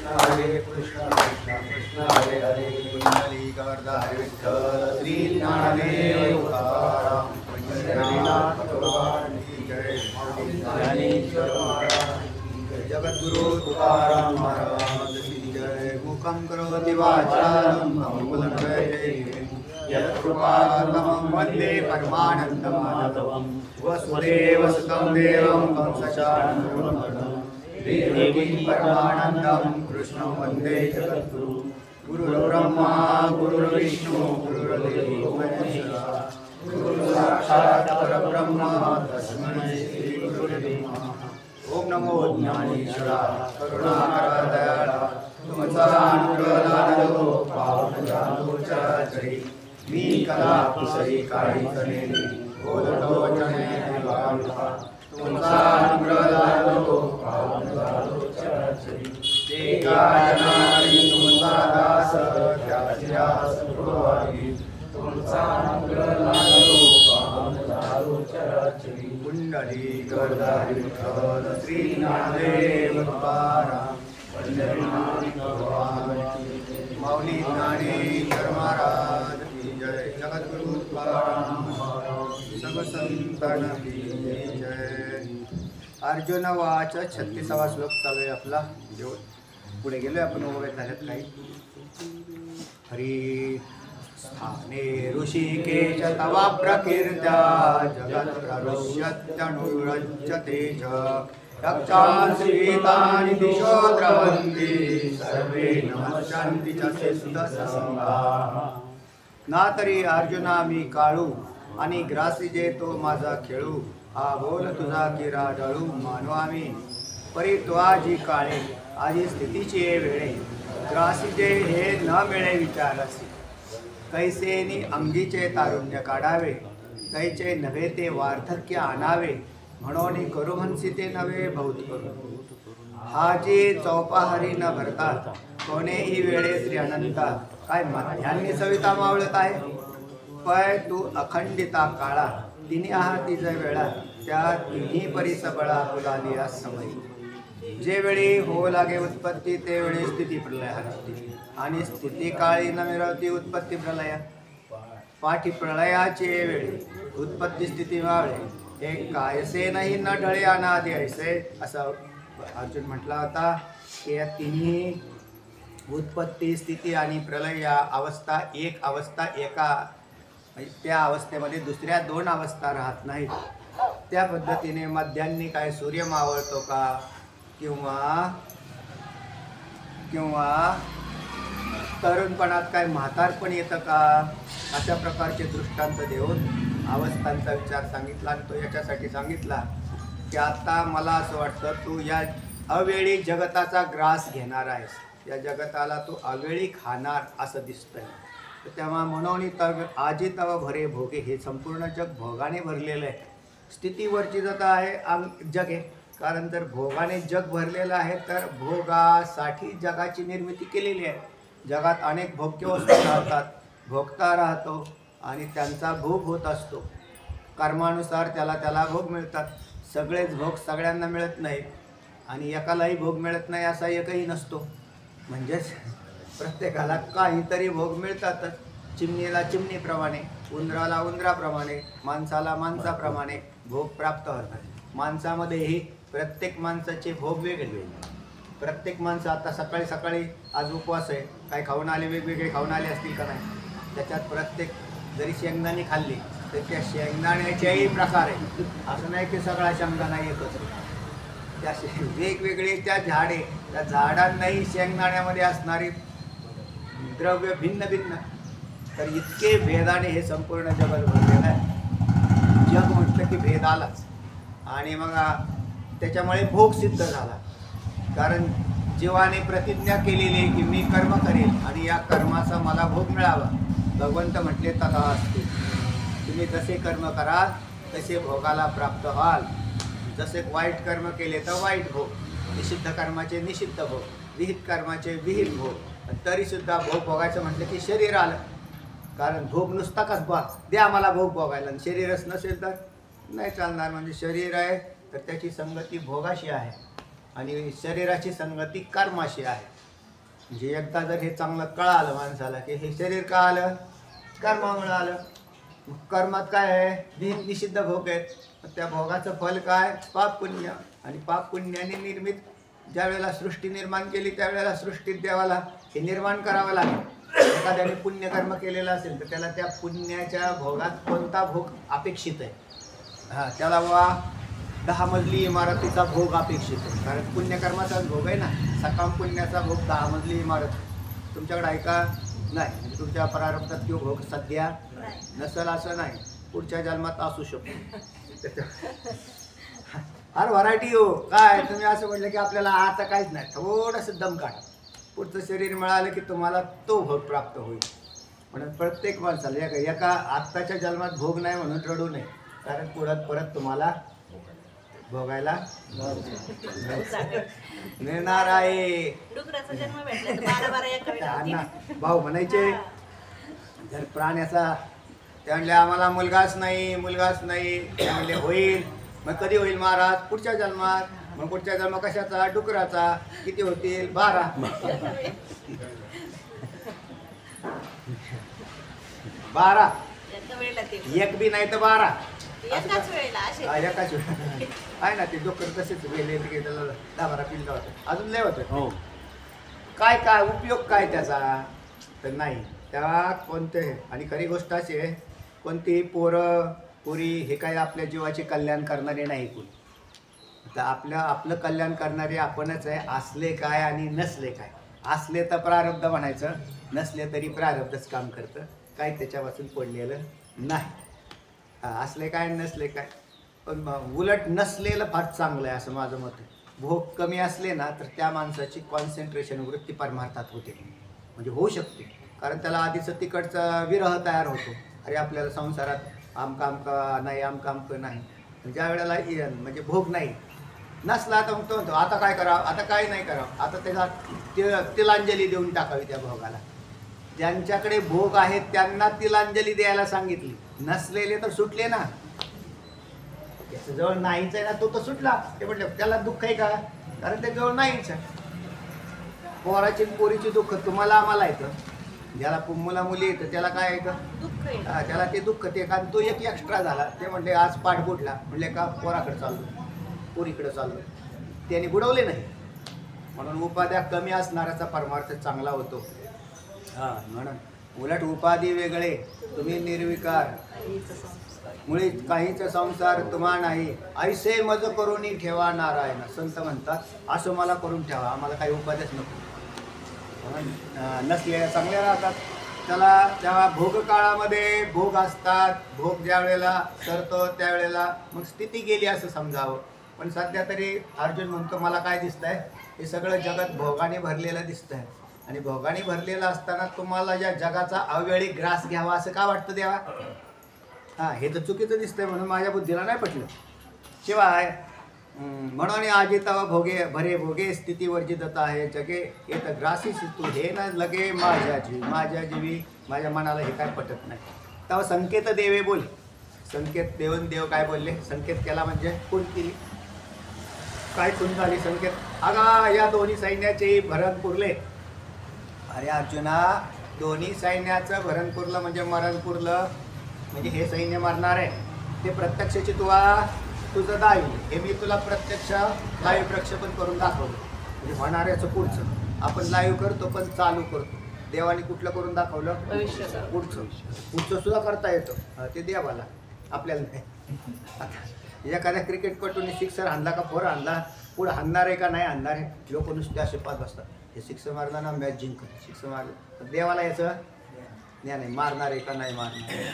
हरे कृष्ण कृष्ण कृष्ण हरे हरे कुंडली गवर्धा हरे विठ्ठल श्री ज्ञानदेव तुकाराम पंढरीनाथ भगवान की जय ज्ञानेश्वर महाराज की जय जगद्गुरु तुकाराम महाराज की जय मुखं करोति वाचालं यत्कृपातमं वन्दे परमानन्दमाधवं वसुदेवसुतं देवं कंसचानूरमर्दनं देवकी परमानन्दं कृष्णं वन्दे जगद्गुरुं गुरुर्ब्रह्मा गुरुर्विष्णु गुरुर्देवो महेश्वरः गुरुसाक्षात् परब्रह्म तस्मै श्री गुरुवे नमः। ओम नमो ज्ञानेश्वराय करुणाकराय दयाळा तुमचा अनुग्रह लाभो पावन झालो चराचरी मी कला कुसरी काळी कनेली बोलतो वचने वाळा तुमचा अनुग्रह लाभो पावन झालो चराचरी ते गायनारी तुमचा दास त्याची आस पुरवावी तुमचा अनुग्रह लाभो पावन झालो चराचरी कुंडली गवर्धारी विठ्ठल श्री ज्ञानदेव तुकाराम पंढरीनाथ भगवान की जय माऊली ज्ञानेश्वर महाराज की जय जगद्गुरु तुकाराम सर्व संतांना की जय। अर्जुन वाच 36वा श्लोक चालू आहे आपला जेवण पुढे गेलोय आपण वगैरे झाल्यात काही हरी स्थाने ऋषिकेश तवा प्रकीर्त्या जगत् प्रविश्यत्यनुरज्यते च रक्षांसीतानि दिशो द्रवन्ति सर्वे नमस्यन्ति च सिद्धसंगाः। ना तरी अर्जुना मी काळू आणि ग्रासीजे तो माझा खेळू हा बोल तुझा की राजळू मानू आम्ही परी तो आजी काळे आजी स्थितीची वेळे ग्रासीजे हे न मिळे विचारसी कैसेनी अंगीचे तारुण्य काढावे कैचे नव्हे ते वार्धक्य आणावे म्हणून करू म्हणसी ते नवे बहुत करू हा जे चौपाहारी न भरतात कोणेही वेळे श्री अनंता काय मध्यान्नी सविता मावळत आहे पय तू अखंडिता काळा तिन्ही आहात तिज वेळा त्या तिन्ही परिसबळा फुलाली समय जे वेळी हो लागे उत्पत्ती ते वेळी स्थिती प्रलय हरती आणि स्थिती काळी न मिळवती उत्पत्ती प्रलय पाठी प्रलयाचे वेळी उत्पत्ती स्थिती मावळे हे कायसे नाही न ढळे अनादि ऐसे असं अर्जुन म्हटला होता की या तिन्ही उत्पत्ती स्थिती आणि प्रलय या अवस्था एक अवस्था एका त्या अवस्थेमध्ये दुसऱ्या दोन अवस्था राहत नाहीत त्या पद्धतीने मध्यान्नी काय सूर्य मावळतो का किंवा तरुणपणात काय म्हातारपण येतं का अशा प्रकारचे दृष्टांत देऊन अवस्थांचा विचार सांगितला आणि तो याच्यासाठी सांगितला की आता मला असं वाटतं तू या अवेळी जगताचा ग्रास घेणार आहेस या जगताला तू अवेळी खाणार असं दिसतंय तर तेव्हा म्हणून तव आजी तव भरे भोगे हे संपूर्ण जग भोगाने भरलेलं आहे स्थितीवरची जता आहे जग आहे कारण जर भोगाने जग भरलेलं आहे तर भोगासाठी जगाची निर्मिती केलेली आहे जगात अनेक भोग्य वस्तू राहतात भोगता राहतो आणि त्यांचा भोग होत असतो कर्मानुसार त्याला भोग मिळतात सगळेच भोग सगळ्यांना मिळत नाहीत आणि एकालाही भोग मिळत नाही असा एकही नसतो म्हणजेच प्रत्येकाला काहीतरी भोग मिळतातच चिमणीला चिमणीप्रमाणे उंदराला उंदराप्रमाणे माणसाला माणसाप्रमाणे भोग प्राप्त होतात माणसामध्येही प्रत्येक माणसाचे भोग वेगळे प्रत्येक माणसं आता सकाळी सकाळी आज उपवास आहे काही खाऊन आले वेगवेगळे खाऊन आले असतील का नाही त्याच्यात प्रत्येक जरी शेंगदाणे खाल्ली तर त्या शेंगदाण्याचेही प्रकार आहे असं नाही की सगळा शेंगदाणा एकच त्या वेगवेगळे त्या झाडे त्या झाडांनाही शेंगदाण्यामध्ये असणारी द्रव्य भिन्न भिन्न तर इतके भेदाने हे संपूर्ण जगत भरलेलं आहे जग म्हटलं की भेद आलाच आणि मग त्याच्यामुळे भोग सिद्ध झाला कारण जीवाने प्रतिज्ञा केलेली आहे की मी कर्म करेल आणि या कर्माचा मला भोग मिळावा भगवंत म्हटले तथा असते तुम्ही जसे कर्म कराल तसे भोगाला प्राप्त व्हाल जसे वाईट कर्म केले तर वाईट भोग निषिद्ध कर्माचे निषिद्ध भोग विहित कर्माचे विहित भोग तरीसुद्धा भोग भोगायचं म्हटलं की शरीर आलं कारण भोग नुसता कसबा द्या मला भोग भोगायला आणि शरीरच नसेल तर नाही चालणार म्हणजे शरीर आहे तर त्याची संगती भोगाशी आहे आणि शरीराची संगती कर्माशी आहे म्हणजे एकदा जर हे चांगलं कळालं माणसाला की हे शरीर का आलं, कर्मामुळे आलं. मग कर्मात काय आहे, निषिद्ध भोग आहेत. त्या भोगाचं फल काय, पाप पुण्य. आणि पाप पुण्याने निर्मित ज्या वेळेला सृष्टी निर्माण केली त्यावेळेला सृष्टीत देवाला हे निर्माण करावं लागेल. एखाद्याने पुण्यकर्म केलेलं असेल तर त्याला त्या पुण्याच्या भोगात कोणता भोग अपेक्षित आहे, त्याला वा 10 मजली इमारतीचा भोग अपेक्षित आहे. कारण पुण्यकर्माचाच भोग आहे ना. सकाम पुण्याचा भोग 10 मजली इमारत तुमच्याकडे आहे का, नाही. म्हणजे तुमच्या प्रारब्धात तो भोग सध्या नसेल असं नाही, पुढच्या जन्मात असू शकतो. हर व्हरायटी हो. काय तुम्ही असं म्हटलं की आपल्याला आता काहीच नाही, थोडंसं दम काढा, पुढचं शरीर मिळालं की तुम्हाला तो भोग प्राप्त होईल. म्हणून प्रत्येक माणसाला एका आत्ताच्या जन्मात भोग नाही म्हणून रडू नये. कारण परत तुम्हाला भोगायला मिळणार आहे. भाऊ म्हणायचे जर प्राण्याचा ते म्हणले आम्हाला मुलगाच नाही. ते म्हणले होईल. मग कधी होईल महाराज, पुढच्या जन्मात. मग पुढच्या जन्म कशाचा, डुकराचा. किती होतील, 12. 12 एक बी नाही तर 12 एकाच वेळेला आहे ना. ते डुकर तसेच गेले की त्याला 10-12 पिल्लं होतं, अजून लय होतं. हो. काय उपयोग काय त्याचा, तर नाही. त्या कोणते, आणि खरी गोष्ट अशी आहे, कोणतीही पोरी हे काय आपल्या जीवाचे कल्याण करणारे नाही कोणी. तर आपलं कल्याण करणारे आपणच आहे. असले काय आणि नसले काय. असले तर प्रारब्ध म्हणायचं, नसले तरी प्रारब्धच काम करतं, काय त्याच्यापासून पडलेलं नाही. असले काय नसले काय. पण उलट नसलेलं फार चांगलं आहे असं माझं मत आहे. भोग कमी असले ना तर त्या माणसाची कॉन्सन्ट्रेशन वृत्ती परमार्थात होते, म्हणजे होऊ शकते. कारण त्याला आधीचं तिकडचा विरह तयार होतो. अरे आपल्याला संसारात आमका नाही. ज्या वेळेला म्हणजे भोग नाही नसला तर मग तो म्हणतो आता काय करावं, आता काय नाही करावं. आता त्याला तिलांजली देऊन टाकावी त्या भोगाला. ज्यांच्याकडे भोग आहेत त्यांना तिलांजली द्यायला सांगितली. नसलेले तर सुटले ना. त्याच्याजवळ नाहीच आहे ना, तो तर सुटला. ते म्हटलं त्याला दुःख आहे का, कारण त्याच्याजवळ नाहीच आहे. पोराची पोरीची दुःख तुम्हाला आम्हाला येतं. ज्याला मुला मुली येतं त्याला काय येतं, त्याला ते दुःख ते. कारण तो एक एक्स्ट्रा झाला. ते म्हणले आज पाठ बुडला, म्हणले का पोराकडे चाललो, पोरीकडे चाललो. त्याने बुडवले नाही. म्हणून उपाध्या कमी असणाऱ्याचा परमार्थ चांगला होतो. म्हणून उलट उपाधी वेगळे, तुम्ही निर्विकार, मुळी काहीच संसार तुम्हा नाही. ऐसे मज करून ठेवा नारायण. संत म्हणतात असं मला करून ठेवा, आम्हाला काही उपाध्याच नको. नसलेल्या चांगल्या राहतात. त्याला तेव्हा भोग काळामध्ये भोग असतात. भोग ज्या वेळेला करतो त्यावेळेला मग स्थिती गेली असं समजावं. पण सध्या तरी अर्जुन म्हणतो मला काय दिसतंय, हे सगळं जगत भोगाने भरलेलं दिसतंय. आणि भोगाने भरलेलं असताना तुम्हाला या जगाचा अवेळी ग्रास घ्यावा असं का वाटतं देवा. हे तर चुकीचं दिसतंय म्हणून माझ्या बुद्धीला नाही पटलं. शिवाय म्हणून आजी तवा भोगे भरे भोगे स्थिती वर्जित आहे जगे येत ग्रासी तू हे ना लगे माझ्या जीवी माझ्या मनाला हे काय पटत नाही. तेव्हा संकेत देवे बोले. संकेत देऊन देव काय बोलले, संकेत केला म्हणजे खून केली. काय खून झाली संकेत, अगा या दोन्ही सैन्याचे भरण पुरले. अरे अर्जुना, दोन्ही सैन्याचं भरण पुरलं म्हणजे मरण पुरलं. म्हणजे हे सैन्य मारणार आहे ते प्रत्यक्षाची तुझं दावी हे मी तुला प्रत्यक्ष लाईव्ह प्रक्षेपण करून दाखवलं. म्हणजे होणाऱ्याचं पुढचं आपण लाईव्ह करतो पण चालू करतो. देवाने कुठलं करून दाखवलं, पुढचं सुद्धा करता येतं. ते देवाला, आपल्याला नाही. आता एखाद्या क्रिकेटपटूने सिक्सर आणला का फोर आणला, पुढं हाणणार आहे का नाही हाणणार आहे, लोक नुसते असे पाच बसतात. हे सिक्स मारताना मॅच जिंकतो, सिक्स मारलं. देवाला याचं ज्ञान आहे, मारणार आहे का नाही मारणार आहे,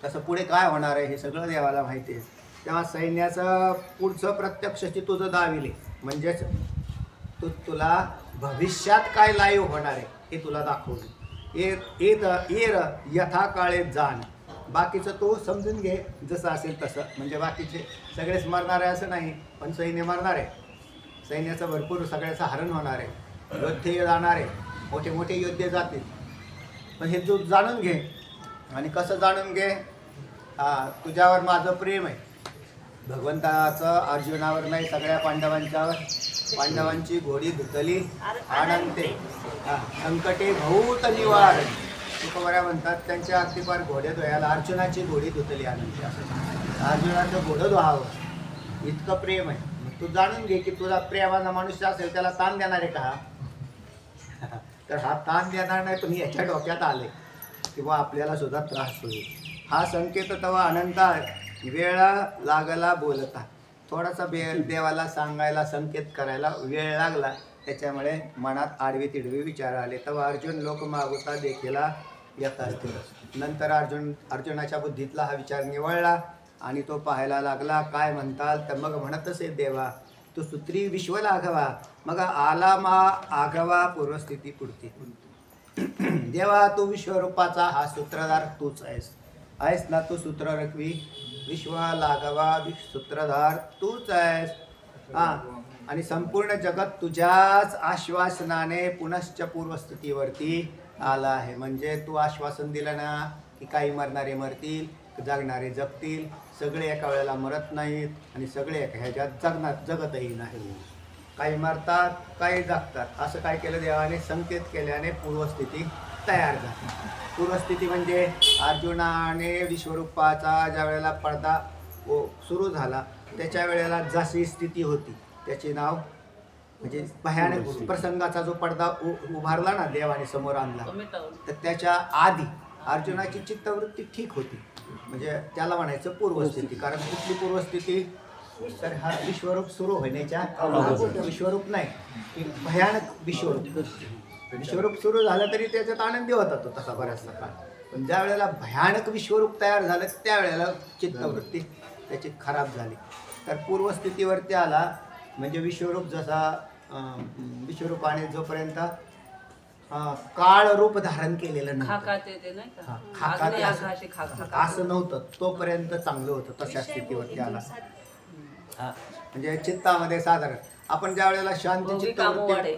तसं पुढे काय होणार आहे हे सगळं देवाला माहिती आहे. तेव्हा सैन्याचं पुढचं प्रत्यक्षची तुझं दाविले म्हणजेच तुला भविष्यात काय लाईव्ह होणार आहे हे तुला दाखवलं. येर यथा काळे जाण. बाकीचं तो समजून घे जसं असेल तसं. म्हणजे बाकीचे सगळेच मारणार आहे असं नाही, पण सैन्य मारणार आहे. सैन्याचं भरपूर सगळ्याचं हरण होणार आहे. योद्धे जाणार आहे, मोठे मोठे योद्धे जातील. पण हे तू जाणून घे. आणि कसं जाणून घे, तुझ्यावर माझं प्रेम आहे. भगवंताचं अर्जुनावर नाही, सगळ्या पांडवांच्यावर पांडवांची घोडी धुतली अनंते, संकटे बहुत निवार. तुकोबऱ्या म्हणतात त्यांच्या अगदी फार घोडे धुवायला अर्जुनाची घोडी धुतली अनंते. अर्जुनाचं घोडं धुवावं इतकं प्रेम आहे. तू जाणून घे की तुझा प्रेमाचा मनुष्य असेल त्याला ताण देणार आहे का? तर हा ताण देणार नाही, पण याच्या डोक्यात आले किंवा आपल्याला सुद्धा त्रास होईल. हा संकेत तवा अनंत वेळा लागला बोलता. थोडासा देवाला सांगायला संकेत करायला वेळ लागला, त्याच्यामुळे मनात आडवी तिडवी विचार आले. तेव्हा अर्जुन लोक मागवता देखीला येत असतील. नंतर अर्जुनाच्या बुद्धीतला हा विचार निवळला आणि तो पाहायला लागला. काय म्हणताल तर मग म्हणतच आहे देवा तू सूत्री विश्व लाघवा, मग आला मा आघवा पूर्वस्थिती पुढती. देवा तू विश्वरूपाचा हा सूत्रधार तूच आहेस ना. तू सूत्ररत्वी विश्व लाघवा सूत्रधार तूच आहेस. आणि संपूर्ण जगत तुझ्याच आश्वासनाने पुनश्च पूर्वस्थितीवरती आला आहे. म्हणजे तू आश्वासन दिलं ना की काही मरणारे मरतील, जगणारे जगतील. सगळे एका वेळेला मरत नाहीत आणि सगळे एका ह्याच्यात जगतही नाही. काही मरतात, काही जगतात. असं काय केलं देवाने? संकेत केल्याने पूर्वस्थिती तयार झाली. पूर्वस्थिती म्हणजे अर्जुनाने विश्वरूपाचा ज्या वेळेला पडदा सुरू झाला त्याच्या वेळेला जशी स्थिती होती त्याचे नाव म्हणजे भयानक प्रसंगाचा जो पडदा उभारला ना देवाने समोर आणला, तर त्याच्या आधी अर्जुनाची चित्तवृत्ती ठीक होती. म्हणजे त्याला म्हणायचं पूर्वस्थिती. कारण कुठली पूर्वस्थिती? तर हा विश्वरूप सुरू होण्याच्या विश्वरूप नाही, भयानक विश्वरूप. विश्वरूप सुरू झालं तरी त्याच्यात आनंदी होता तो तसा बऱ्याचसा काळ. पण ज्या वेळेला भयानक विश्वरूप तयार झालं त्यावेळेला चित्तवृत्ती त्याची खराब झाली. तर पूर्वस्थितीवरती आला म्हणजे विश्वरूप जसा विश्वरूपाने जोपर्यंत काळ रूप धारण केलेलं नव्हतं, असं नव्हतं तोपर्यंत चांगलं होतं. तशा स्थितीवरती आला. म्हणजे चित्तामध्ये साधारण आपण ज्या वेळेला शांत चित्तवृत्ती,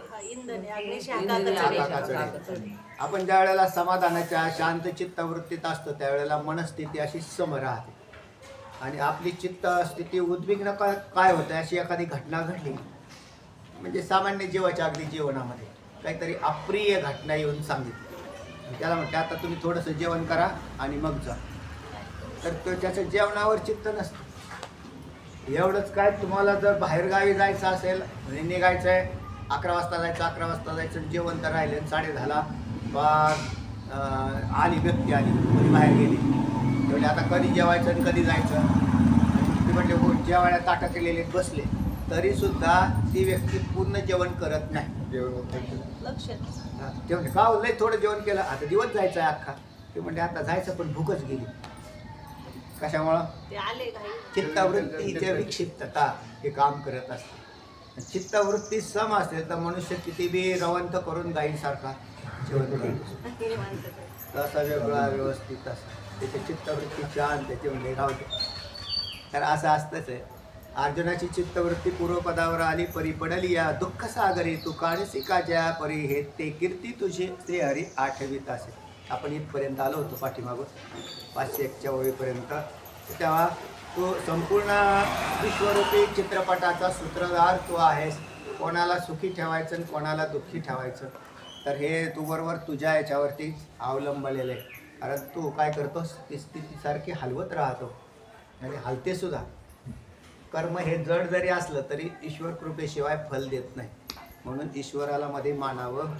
आपण ज्या वेळेला समाधानाच्या शांत चित्तवृत्तीत असतो त्यावेळेला मनस्थिती अशी सम राहते. आणि आपली चित्त स्थिती उद्विग्न काय होतं? अशी एखादी घटना घडली म्हणजे सामान्य जीवाच्या अगदी जीवनामध्ये काहीतरी अप्रिय घटना येऊन सांगितली, त्याला म्हणते आता तुम्ही थोडंसं जेवण करा आणि मग जा. तर तो त्याच्या जेवणावर चित्त नसतं. एवढंच काय, तुम्हाला जर बाहेरगावी जायचं असेल म्हणजे निघायचं आहे 11 वाजता जायचं, 11 वाजता जायचं, जेवण तर राहिले 10:30 आली व्यक्ती आली कोणी बाहेर गेली, म्हणजे आता कधी जेवायचं आणि कधी जायचं. ती म्हणजे हो जेवायला ताटं केलेले बसले तरी सुद्धा ती व्यक्ती पूर्ण जेवण करत नाही. ते म्हणजे का लय थोडं जेवण केलं, आता दिवस जायचं आहे अख्खा. ते म्हणजे आता जायचं पण भूकच गेली. कशामुळं? चित्तवृत्तीची विक्षिप्तता हे काम करत असते. चित्तवृत्ती सम असेल तर मनुष्य किती बी रवंत करून गाईसारखा जेवण करतो, तसा वेगळा व्यवस्थित असा त्याची चित्तवृत्ती शांत त्याची म्हणजे राहते. तर असं असतंच आहे. अर्जुनाची चित्तवृत्ती पूर्वपदावर आली. परी पडली या दुःख सागरी तू काणसिकाच्या परी हे ते कीर्ती तुझे श्री हरी आठवीत असे. आपण इथपर्यंत आलो होतो पाठीमागून 501च्या ओळीपर्यंत. तेव्हा तो संपूर्ण विश्वरूपी चित्रपटाचा सूत्रधार तू आहेस. कोणाला सुखी ठेवायचं आणि कोणाला दुःखी ठेवायचं, तर हे तू बरोबर तुझ्या याच्यावरती अवलंबलेलं आहे. कारण तू काय करतोस ती स्थितीसारखी हलवत राहतो आणि हलते सुद्धा. कर्म हे जड जरी असलं तरी ईश्वर कृपेशिवाय फल देत नाही. म्हणून ईश्वराला मध्ये मानावं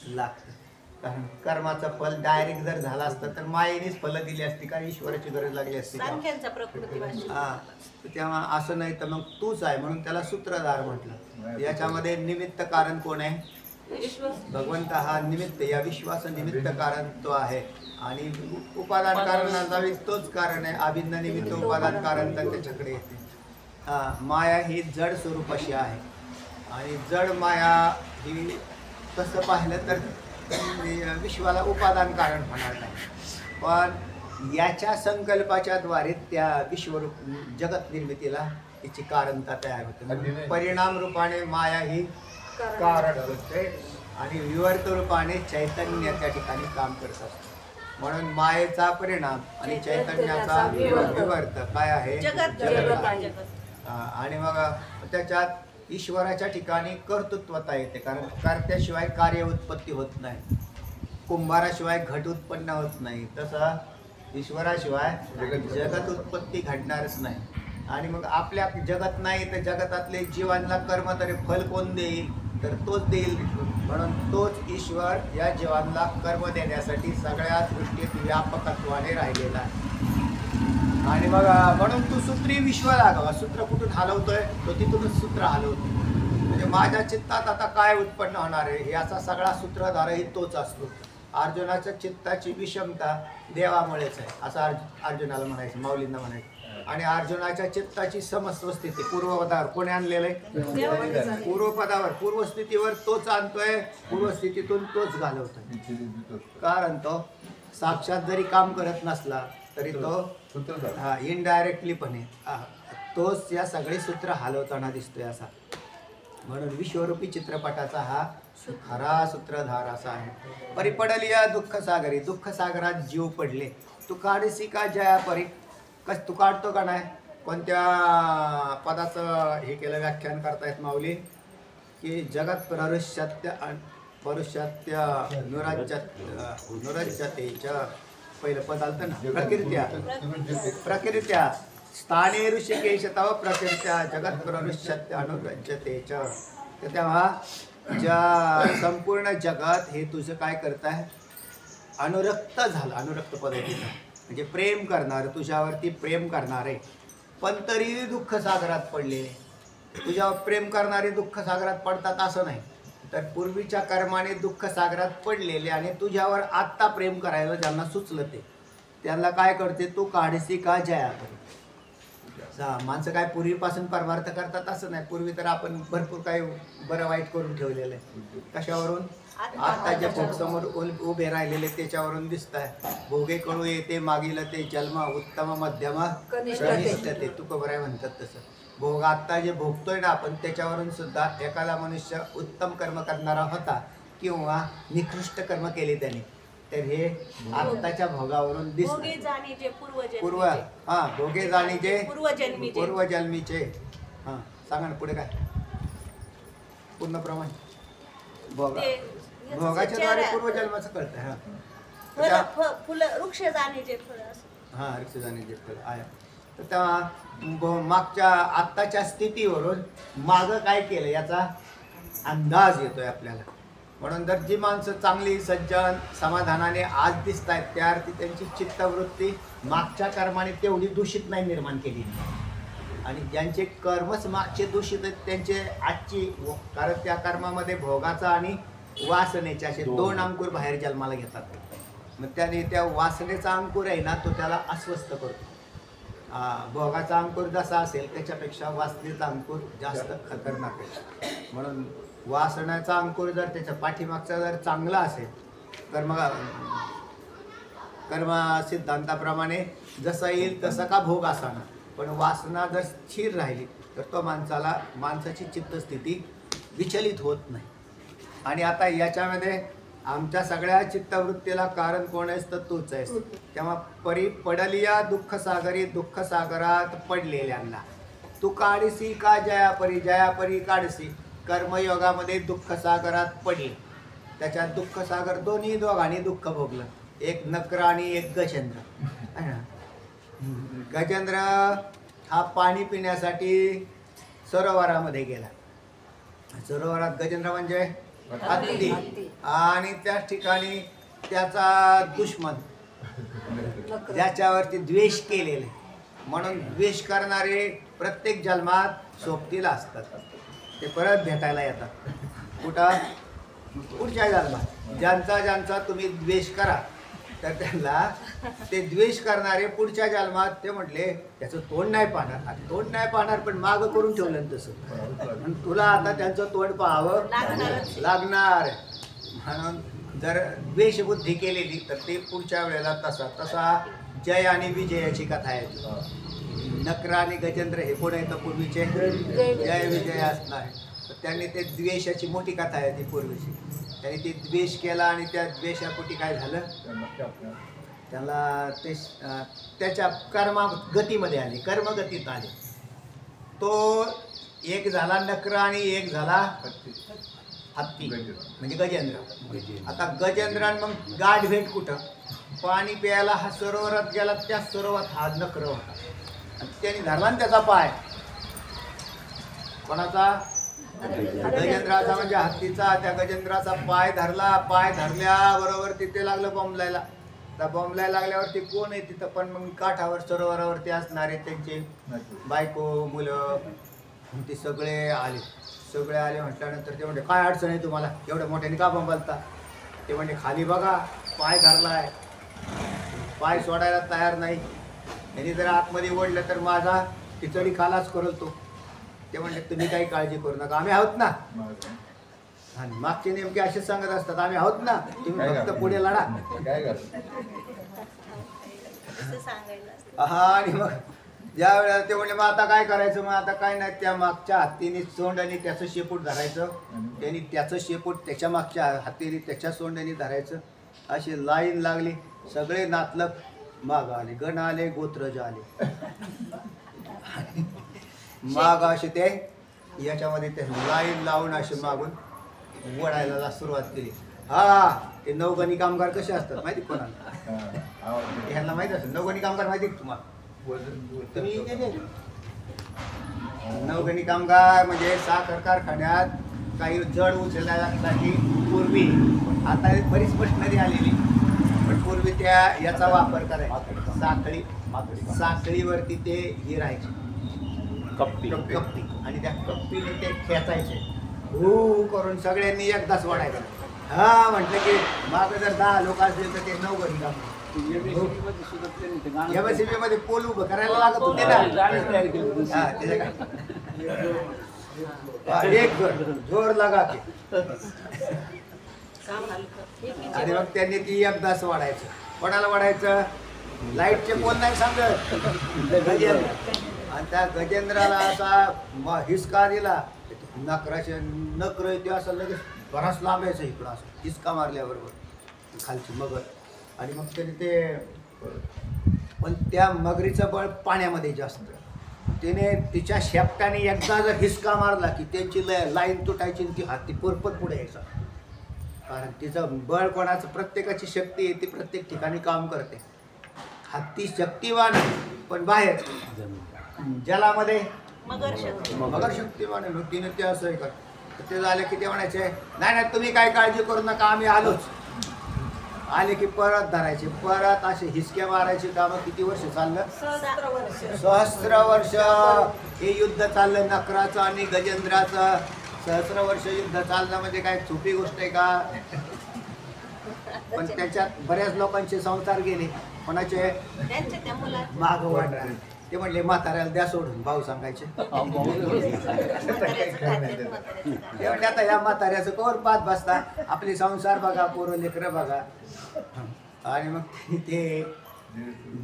लागतं. कारण कर्माचं फल डायरेक्ट जर झालं असतं तर मायेनेच फलं दिली असती का ईश्वराची गरज लागली असती का? तेव्हा असं नाही तर मग तूच आहे म्हणून त्याला सूत्रधार म्हटलं. याच्यामध्ये निमित्त कारण कोण आहे? भगवंत हा निमित्त, या विश्वास निमित्त कारण तो आहे. आणि उपादान कारणाचा तोच कारण आहे. अभिन्न निमित्त उपादान कारण तर त्याच्याकडे येते. माया ही जड स्वरूपाशी आहे आणि जड माया ही तसं पाहिलं तर विश्वाला उपादान कारण होणार नाही. पण याच्या संकल्पाच्या द्वारे त्या विश्वरूप जगत निर्मितीला तिची कारणता तयार होते. परिणाम रूपाने माया ही कारण होते आणि विवर्त रूपाने चैतन्य त्या ठिकाणी काम करत असते. म्हणून मायेचा परिणाम आणि चैतन्याचा विवर्त काय आहे? जगत. आणि मग त्याच्यात ईश्वराच्या ठिकाणी कर्तृत्वता येते, कारण कर्त्याशिवाय कार्य उत्पत्ती होत नाही, कुंभाराशिवाय घट उत्पन्न होत नाही, तसं ईश्वराशिवाय जगत उत्पत्ती घडणारच नाही. आणि मग आपल्या जगत नाही तर जगतातले जीवांना कर्म तरी फल कोण देईल, तर तोच देईल. म्हणून तोच ईश्वर या जीवांना कर्म देण्यासाठी सगळ्या दृष्टीत व्यापकत्वाने राहिलेला आहे. आणि मग म्हणून तू सूत्री विश्व लागावा. सूत्र कुठून हलवतोय, तो तिथूनच सूत्र हलवतो. म्हणजे माझ्या चित्तात आता काय उत्पन्न होणार आहे याचा सगळा सूत्रधारही तोच असतो. अर्जुनाच्या चित्ताची विषमता देवामुळेच आहे असं अर्जुनाला म्हणायचं, माऊलींना म्हणायचं. आणि अर्जुनाच्या चित्ताची समस्व स्थिती पूर्वपदावर कोणी आणलेलं आहे? पूर्वपदावर, पूर्वस्थितीवर तोच आणतोय, पूर्वस्थितीतून तोच घालवतोय. कारण तो साक्षात जरी काम करत नसला तरी तो इनडायरेक्टली पण तोच या सगळे सूत्र हलवताना दिसतोय असा. म्हणून विश्वरूपी चित्रपटाचा हा खरा सूत्रधार असा आहे. परिपडली या दुःख सागरी, दुःख सागरात जीव पडले, तू काढसी का जया परी. तू काढतो का नाही? कोणत्या पदाचं हे केलं व्याख्यान करतायत माऊली की जगत प्ररुष्यत्य परुष्यत्य नुरज्यतेच्या पहिलं पद आलं ना, प्रकृत्या स्थाने ऋषिकेश तव प्रकृत्या जगत प्ररुष्यत्य अनुरज्यतेच्या. तर तेव्हा ज्या संपूर्ण जगात हे तुझं काय करत आहे, अनुरक्त झालं. अनुरक्त पद्धतीनं म्हणजे प्रेम करणार, तुझ्यावरती प्रेम करणारे पण तरी दुःख सागरात पडलेले. तुझ्यावर प्रेम करणारे दुःख सागरात पडतात असं नाही, तर पूर्वीच्या कर्माने दुःख सागरात पडलेले आणि तुझ्यावर आत्ता प्रेम करायला ज्यांना सुचलं ते त्यांना काय करते, तू काढसी का जया. माणसं काय पूर्वीपासून परमार्थ करतात असं नाही. पूर्वी तर आपण भरपूर काही बरं वाईट करून ठेवलेलं आहे. कशावरून? आता जे भोग समोर उभे राहिलेले त्याच्यावरून दिसत आहे. भोगे कळू येते मागील ते जन्म उत्तम मध्यम कनिष्ठ ते तुकोबराय म्हणतात तसं. भोग आत्ता जे भोगतोय ना आपण त्याच्यावरून सुद्धा एखादा मनुष्य उत्तम कर्म करणारा होता किंवा निकृष्ट कर्म केले त्याने, तर हे आत्ताच्या भोगावरून दिसत. भोगे जाणीचे पूर्वजन्मीचे. हां सांगा ना पुढे काय पूर्ण प्रमाण भोगाच्या द्वारे पूर्वजन्माचं कळतं. वृक्ष जाणीचे फळ. हां वृक्ष जाणीचे फळ आहे. तर तेव्हा मागच्या आत्ताच्या स्थितीवरून मागं काय केलं याचा अंदाज येतोय आपल्याला. म्हणून जर जी माणसं चांगली सज्जन समाधानाने आज दिसत आहेत त्या अर्थी त्यांची चित्तवृत्ती मागच्या कर्माने तेवढी दूषित नाही निर्माण केली. आणि ज्यांचे कर्मच मागचे दूषित आहेत त्यांचे आजची, कारण त्या कर्मामध्ये भोगाचा आणि वासनेचे असे दोन अंकुर बाहेर जन्माला घेतात. मग त्याने त्या वासनेचा अंकुर आहे ना तो त्याला अस्वस्थ करतो. भोगाचा अंकुर जसा असेल त्याच्यापेक्षा वासनेचा अंकुर जास्त खतरनाक आहे. म्हणून वासनाचा अंकुर जर त्याच्या पाठीमागचा जर चांगला असेल कर्म सिद्धांताप्रमाणे जसा येईल तसा का भोग असाना, पण वासना जर स्थिर राहिली तर तो माणसाची चित्तस्थिती विचलित होत नाही. आणि आता याच्यामध्ये आमच्या सगळ्या चित्तवृत्तीला कारण कोण आहेस तर तूच आहेस. तेव्हा पडलिया दुःख सागरी, दुःख सागरात पडलेल्यांना तू काढसी का जया परी, जया परी काढसी. कर्मयोगामध्ये दुःख सागरात पडले, त्याच्यात दुःख सागर दोघांनी दुःख भोगलं. एक नक्र आणि एक गजेंद्र. गजेंद्र हा पाणी पिण्यासाठी सरोवरामध्ये गेला. सरोवरात गजेंद्र म्हणजे हत्ती, आणि त्याच ठिकाणी त्याचा दुश्मन ज्याच्यावरती द्वेष केलेले, म्हणून द्वेष करणारे प्रत्येक जन्मात सोबतीला असतात. ते परत भेटायला येतात. कुठं? पुढच्या जन्मात. ज्यांचा तुम्ही द्वेष करा तर त्यांना ते द्वेष करणारे पुढच्या जन्मात ते म्हटले त्याचं तोंड नाही पाहणार. तोंड नाही पाहणार पण मागं करून ठेवलं तसं. तुला आता त्यांचं तोंड पाहावं लागणार. म्हणून जर द्वेषबुद्धी केलेली तर ते पुढच्या वेळेला तसा जय आणि विजयाची कथा आहे. नक्र आणि गजेंद्र हे कोण येतं पूर्वीचे? जय विजय असणार. तर त्यांनी ते द्वेषाची मोठी कथा आहे ती पूर्वीची. त्यांनी ते द्वेष केला आणि त्या द्वेषापोटी काय झालं, त्याला ते त्याच्या कर्मगतीमध्ये आले, कर्मगतीत आले. तो एक झाला नक्र आणि एक झाला हत्ती म्हणजे गजेंद्र. आता गजेंद्रान मग गाठ भेट कुठं? पाणी प्यायला हा सरोवरात गेला, त्या सरोवरात हा नक्र होता आणि त्याने धरला ना त्याचा पाय. कोणाचा? गजेंद्राचा म्हणजे हत्तीचा. त्या गजेंद्राचा पाय धरला. पाय धरल्याबरोबर तिथे लागलं बॉम्बलायला. त्या बॉम्बलायला लागल्यावरती कोण आहे तिथं? पण मग काठावर सरोवरावरती असणारे त्यांचे बायको मुलं ते सगळे आले. सगळे आले म्हटल्यानंतर ते म्हणते काय अडचण आहे तुम्हाला, एवढ्या मोठ्याने का बंबालता? ते म्हणजे खाली बघा, पाय धरलाय, पाय सोडायला तयार नाही. त्यांनी जर आतमध्ये ओढलं तर माझा खिचडी खालाच करल तो. ते म्हणजे तुम्ही काही काळजी करू नका, आम्ही आहोत ना. आणि मागचे नेमके असेच सांगत असतात, आम्ही आहोत ना, तुम्ही फक्त पुढे लढा. हा. आणि मग ज्या वेळेला ते म्हणले मग आता काय करायचं? मग आता काय नाही, त्या मागच्या हत्तीने सोंड आणि त्याचं शेपूट धरायचं, त्यांनी त्याचं शेपूट त्याच्या मागच्या हत्तीने त्याच्या सोंडाने धरायचं. अशी लाईन लागली. सगळे नातलग माग आले, गण आले, गोत्रज आले. माग असे ते याच्यामध्ये ते लाईन लावून असे मागून वळायला सुरुवात केली. हा, ते नवगणी कामगार कसे असतात माहिती कोणाला? ह्यांना माहिती असतं नवगणी कामगार माहिती तुम्हाला? तुम्ही नवगणी कामगार म्हणजे साखर कारखान्यात काही जड उचलण्यासाठी पूर्वी, आता बरीच मशिनरी आलेली, पण पूर्वी त्या याचा वापर करायचा. साखळीवरती ते हे राहायचे कप्पी. आणि त्या कप्पीने ते खेचायचे हू करून सगळ्यांनी एकदाच वाढायचं. हा म्हटलं की माग जर 10 लोक असतील तर ते नवगणी कामगार. एमएससीबी मध्ये पोल उभं करायला लागत होते ना. एक जोर लगा के आणि मग त्यांनी ती एकदाच वाढायचं. कोणाला वाढायचं? लाईटचे पोल नाही सांगत, आणि त्या गजेंद्राला असा हिसका दिला. नक्र ते असं लगेच बराच लांबायचं इकडं, असं हिसका मारल्याबरोबर खालची मगर. आणि मग त्याने ते, पण त्या मगरीचं बळ पाण्यामध्ये जास्त. त्याने तिच्या शेपटाने एकदा जर हिसका मारला की त्यांची लाईन तुटायची आणि ती हत्ती परपत पुढे यायचा. कारण तिचं बळ, कोणाचं, प्रत्येकाची शक्ती आहे ती प्रत्येक ठिकाणी काम करते. हत्ती शक्तिवान पण बाहेर जलामध्ये मगर शक्तिवान आहे. तिने ते असं कर. ते झालं की ते म्हणायचे नाही नाही तुम्ही काय काळजी करू नका, आम्ही आलोच. आले की परत धरायचे, परत असे हिसक्या मारायचे कामं. किती वर्ष चाललं? सहस्र वर्ष हे युद्ध चाललं नक्राचं आणि गजेंद्राचं. सहस्र वर्ष युद्ध चालणं म्हणजे काय सोपी गोष्ट आहे का? पण त्याच्यात बऱ्याच लोकांचे संसार गेले. कोणाचे? माग वाढणार. ते म्हणले म्हाताऱ्याला द्या सोडून, भाऊ सांगायचे. ते म्हणजे आता या म्हाताऱ्याचं कोर पाच बसता, आपले संसार बघा, पोरं लेकरं बघा. आणि मग ते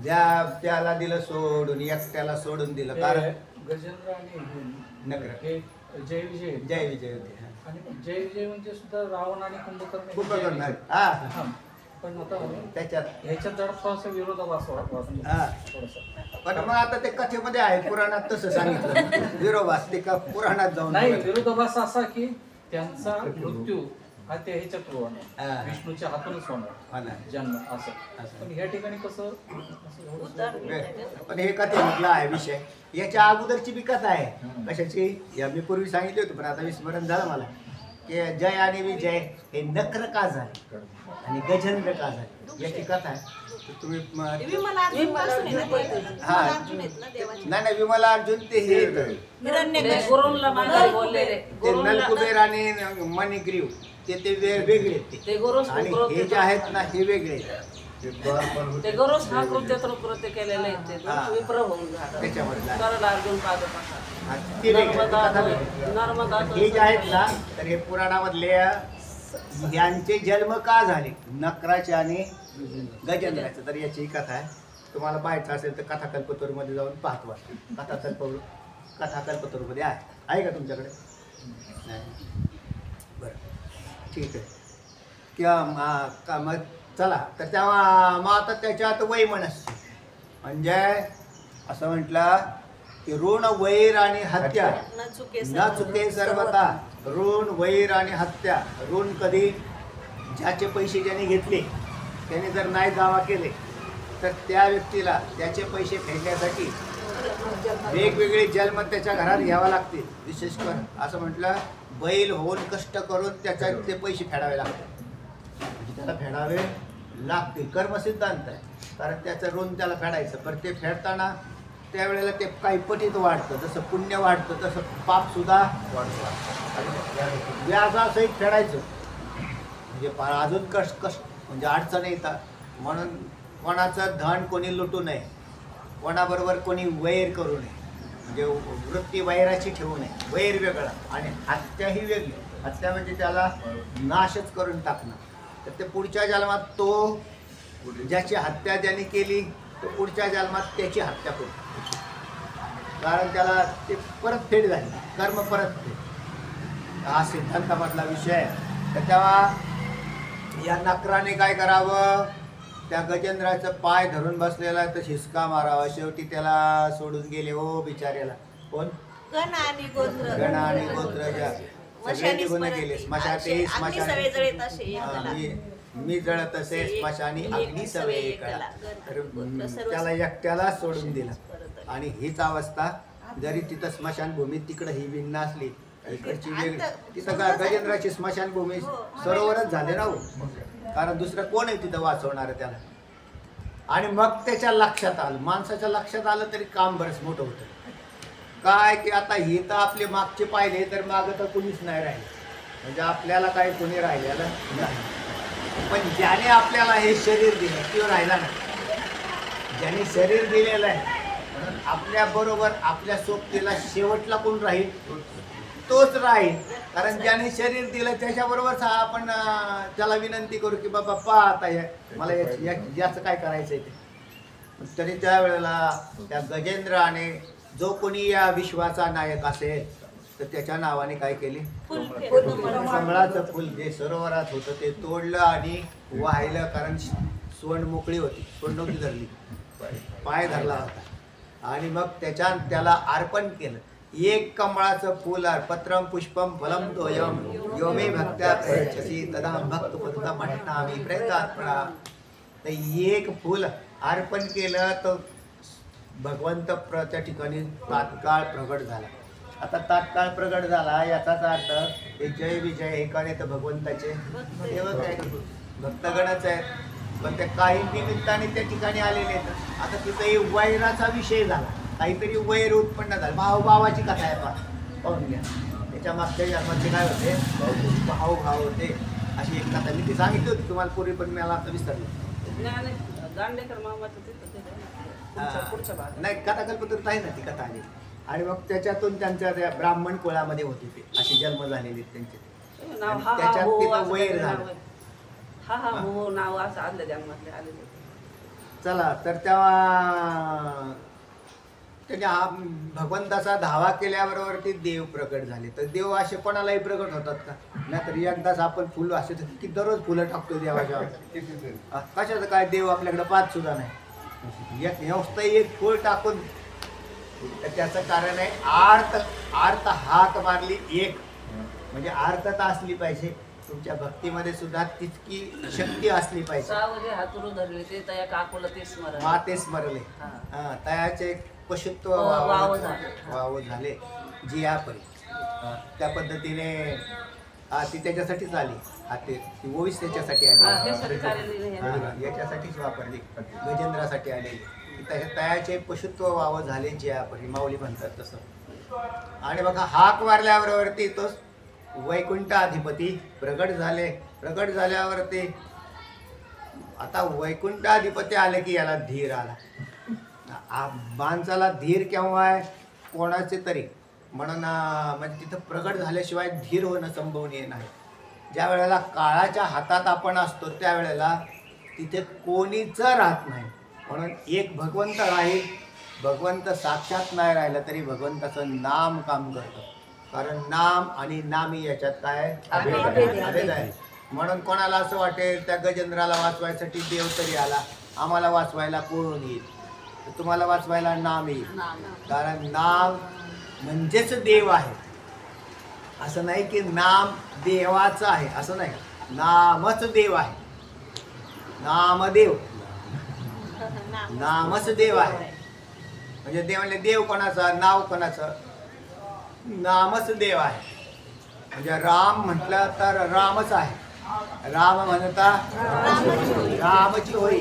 त्याला दिलं सोडून, एकट्याला सोडून दिलं. कारण गजेंद्र आणि नगर जय विजय होते. आणि जय विजय म्हणजे सुद्धा रावण आणि कुंभकर्ण. हा, पण आता त्याच्यात ह्याच्यात जरा थोडासा विरोधाभास वाटतो. हा, पण मग आता ते कथेमध्ये आहे, पुराणात तसं सांगितलं विरोधाभास. ते का पुराणात जाऊन नाही, विरोधाभास असा की त्यांचा मृत्यू हा त्या ह्याच्यात होणार, विष्णूच्या हातूनच होणार जन्म असं. पण ह्या ठिकाणी कसं, पण हे कथेमधला आहे विषय. याच्या अगोदरची बी कथा आहे. कशाची? या मी पूर्वी सांगितली होती, पण आता विस्मरण झालं मला. की जय आणि विजय हे नक्र का झाले आणि गजेंद्र का झाले याची कथा आहे. तुम्ही हा, नाही विमला अर्जुन ते हे नलकुबेर आणि मणिग्रीव ते वेगळे. आणि हे जे आहेत ना हे वेगळे. हे जे आहेत ना, तर हे पुराणामधले यांचे जन्म का झाले, नक्राचे आणि गजेंद्राचे, तर याची कथा आहे. तुम्हाला पाहायचं असेल तर कथाकल्पतरूमध्ये जाऊन पाहत वाटतं. कथाकल्पतरूमध्ये आहे का तुमच्याकडे? नाही, बरं ठीक आहे. किंवा मग चला तर तेव्हा मग आता त्याच्यात वैमनस्य म्हणजे असं म्हटलं की ऋण वैर आणि हत्या न चुके सर्वथा. ऋण वैर आणि हत्या. ऋण कधी ज्याचे पैसे ज्याने घेतले त्याने जर नाही दावा केले तर त्या व्यक्तीला त्याचे पैसे फेडण्यासाठी वेगवेगळे जन्म त्याच्या घरात घ्यावा लागतील. विशेष कर असं म्हटलं बैल होऊन कष्ट करून त्याच्या ते पैसे फेडावे लागतात. म्हणजे त्याला फेडावे लागतील. कर्मसिद्धांत आहे. कारण त्याचं ऋण त्याला फेडायचं. पण ते फेडताना त्यावेळेला ते काही पटीत वाढतं. जसं पुण्य वाढतं तसं पाप सुद्धा वाढतं. व्याजासहित फेडायचं म्हणजे अजून कष्ट म्हणजे अडचण येतात. म्हणून कोणाचं धन कोणी लुटू नये. कोणाबरोबर कोणी वैर करू नये. म्हणजे वृत्ती वैराची ठेवू नये. वैर वेगळा आणि हत्याही वेगळी. हत्या म्हणजे त्याला नाशच करून टाकणं. तर ते पुढच्या जन्मात तो ज्याची हत्या ज्याने केली तो पुढच्या जन्मात त्याची हत्या करू. कारण त्याला ते परतफेड झाली. कर्म परतफेड हा सिद्धांतामधला विषय आहे. तर तेव्हा या नकराने काय करावं, त्या गजेंद्राचं पाय धरून बसलेला तर हिसका मारावा. शेवटी त्याला सोडून गेले हो बिचाऱ्याला. कोण? गण आणि गोत्र. गण आणि गोत्र सगळे निघून गेले. स्मशाते स्मशानी मी जळत असे स्मशानी अग्नी सवे कळा. तर त्याला एकट्याला सोडून दिलं. आणि हीच अवस्था जरी तिथं स्मशानभूमी तिकडं ही भिन्न असली इकडची वेगळी. तिथं गजेंद्राची स्मशानभूमी सरोवरच झाले ना हो. कारण दुसरं कोण आहे तिथं वाचवणार त्याला. आणि मग त्याच्या लक्षात आलं, माणसाच्या लक्षात आलं तरी काम बरंच मोठं होतं. काय की आता हे तर आपले मागचे पाहिले तर मागं तर कुणीच नाही राहिले. म्हणजे आपल्याला काही कोणी राहिलेलं नाही. पण ज्याने आपल्याला हे शरीर दिलं तो राहिला नाही. ज्याने शरीर दिलेलं आहे आपल्याबरोबर आपल्या सोबतीला शेवटला कोण राहील तोच राहील. कारण ज्याने शरीर दिलं त्याच्याबरोबरच आपण त्याला विनंती करू की बाबा पहा आता मला याचं काय करायचं आहे ते. तरी त्यावेळेला त्या गजेंद्राने जो कोणी या विश्वाचा नायक असेल तर त्याच्या नावाने काय केले, कमळाचं फुल जे सरोवरात होतं ते तोडलं आणि वाहिलं. कारण सोंड मोकळी होती, सोंड नव्हती धरली, पाय धरला होता. आणि मग त्याला अर्पण केलं. एक कमळाचं फूल पत्रम पुष्पम फलम तोयम योमे भक्त्या प्रयच्छसी तदा भक्त पदता म्हटनामी प्रयत्नात्मना. तर एक फूल अर्पण केलं तर भगवंत त्या ठिकाणी तात्काळ प्रगट झाला. आता तात्काळ प्रगट झाला याचाच अर्थ हे जय विजय एकाने तर भगवंताचे सेवक आहेत, भक्तगणच आहेत. पण त्या काही निमित्ताने त्या ठिकाणी आलेले आहेत. आता तिथंही वैराचा विषय झाला, काहीतरी वैर उत्पन्न झालं. भावाची कथा आहे पाहून घ्या. त्याच्या मागच्या जन्माचे काय होते, भाऊ होते अशी एक कथा. मी ती सांगितली होती तुम्हाला पूर्वी पण मला आता विसरलं नाही. कथा कल्पतरूत आहे ना ती कथा आली. आणि मग त्याच्यातून त्यांच्या त्या ब्राह्मण कुळामध्ये होते ते असे जन्म झालेले त्यांचे. त्याच्यात तिथं वैर झालं. चला तर तेव्हा त्याने हा भगवंताचा धावा केल्याबरोबर ते देव प्रकट झाले. तर देव असे कोणालाही प्रकट होतात का? नाहीतर एकदाच आपण फुल असे की दररोज फुलं टाकतो देवाच्या. कशाचं काय देव आपल्याकडे पाच सुद्धा नाही. एक नुसतं एक फूल टाकून तर त्याचं कारण आहे आर्त हाक मारली एक. म्हणजे आर्तता असली पाहिजे तुमच्या भक्तीमध्ये सुद्धा तितकी शक्ती असली पाहिजे. माते स्मरले तयाचे पशुत्व वाव झाले जी या परी. त्या पद्धतीने ती त्याच्यासाठीच आली. ती ओवीस त्याच्यासाठी आली, याच्यासाठीच वापरली, गजेंद्रासाठी आलेली. त्याच्या तयाचे पशुत्व वाव झाले जे आपण माऊली म्हणतात तसं. आणि बघा हाक मारल्यावरती तो वैकुंठ अधिपती प्रगट झाले. प्रगट झाल्यावरती आता वैकुंठ अधिपती आले की याला धीर आला. माणसाला धीर केव्हा आहे, कोणाचे तरी म्हणून म्हणजे तिथं प्रगट झाल्याशिवाय धीर होणं संभवनीय नाही. ज्या वेळेला काळाच्या हातात आपण असतो त्यावेळेला तिथे कोणीच राहत नाही. म्हणून एक भगवंत राहील. भगवंत साक्षात नाही राहिलं तरी भगवंताचं नाम काम करतं. कारण नाम आणि नामी याच्यात काय अभेद आहे. म्हणून कोणाला असं वाटेल त्या गजेंद्राला वाचवायसाठी देव तरी आला, आम्हाला वाचवायला कोण येईल. तर तुम्हाला वाचवायला नाम येईल. कारण नाम म्हणजेच देव आहे. असं नाही की नाम देवाचं आहे, असं नाही. नामच देव आहे. नामदेव, नामच देव आहे. म्हणजे देव म्हणजे देव कोणाचं, नाव कोणाचं, नामच देव आहे. म्हणजे राम म्हटलं तर रामच आहे. राम म्हणता रामची होई,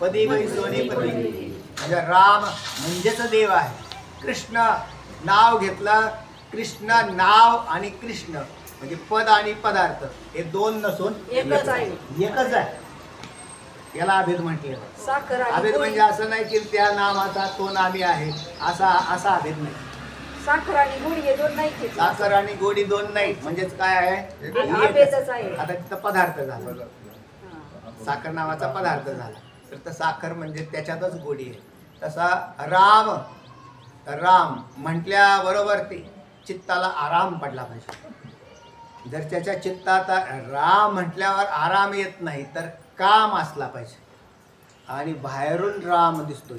पदी वै सोनी पदी. म्हणजे राम म्हणजेच देव आहे. कृष्ण नाव घेतलं, कृष्ण नाव आणि कृष्ण म्हणजे पद आणि पदार्थ हे दोन नसून एकच आहे. एकच आहे. याला अभेद म्हटले. साखर आणि अभेद गुळ. म्हणजे असं नाही की त्या नामाचा तो नामी आहे, असा अभेद नाही. साखर आणि गुळ हे दोन नाही घेतले. साखर आणि गोडी दोन नाही, म्हणजेच काय आहे, अभेदच आहे. आता तिथं पदार्थ झाला. साखर नावाचा पदार्थ झाला. तर साखर म्हणजे त्याच्यातच गोडी आहे. तसा राम, राम म्हटल्याबरोबर ते चित्ताला आराम पडला पाहिजे. जर त्याच्या चित्तात राम म्हटल्यावर आराम येत नाही तर काम असला पाहिजे. आणि बाहेरून राम दिसतोय,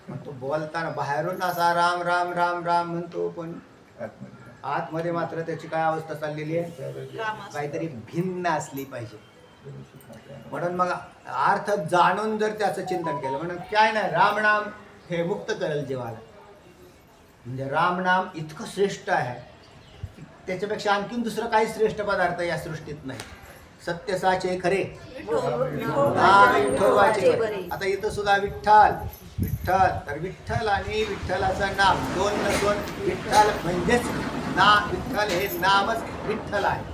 मग तो बोलताना बाहेरून असा राम राम राम राम म्हणतो, पण आतमध्ये मात्र त्याची काय अवस्था चाललेली आहे, काहीतरी भिन्न असली पाहिजे. म्हणून मग अर्थ जाणून जर त्याचं चिंतन केलं, म्हणून काय नाही, रामनाम हे मुक्त करेल जीवाला. म्हणजे रामनाम इतकं श्रेष्ठ आहे की त्याच्यापेक्षा आणखीन दुसरं काही श्रेष्ठ पदार्थ या सृष्टीत नाही. सत्य साचे खरे, नाम विठोबाचे खरे. आता इथं सुद्धा विठ्ठल विठ्ठल, तर विठ्ठल आणि विठ्ठलाचं नाम दोन नसून विठ्ठल म्हणजेच विठ्ठल हे नामच विठ्ठल आहे.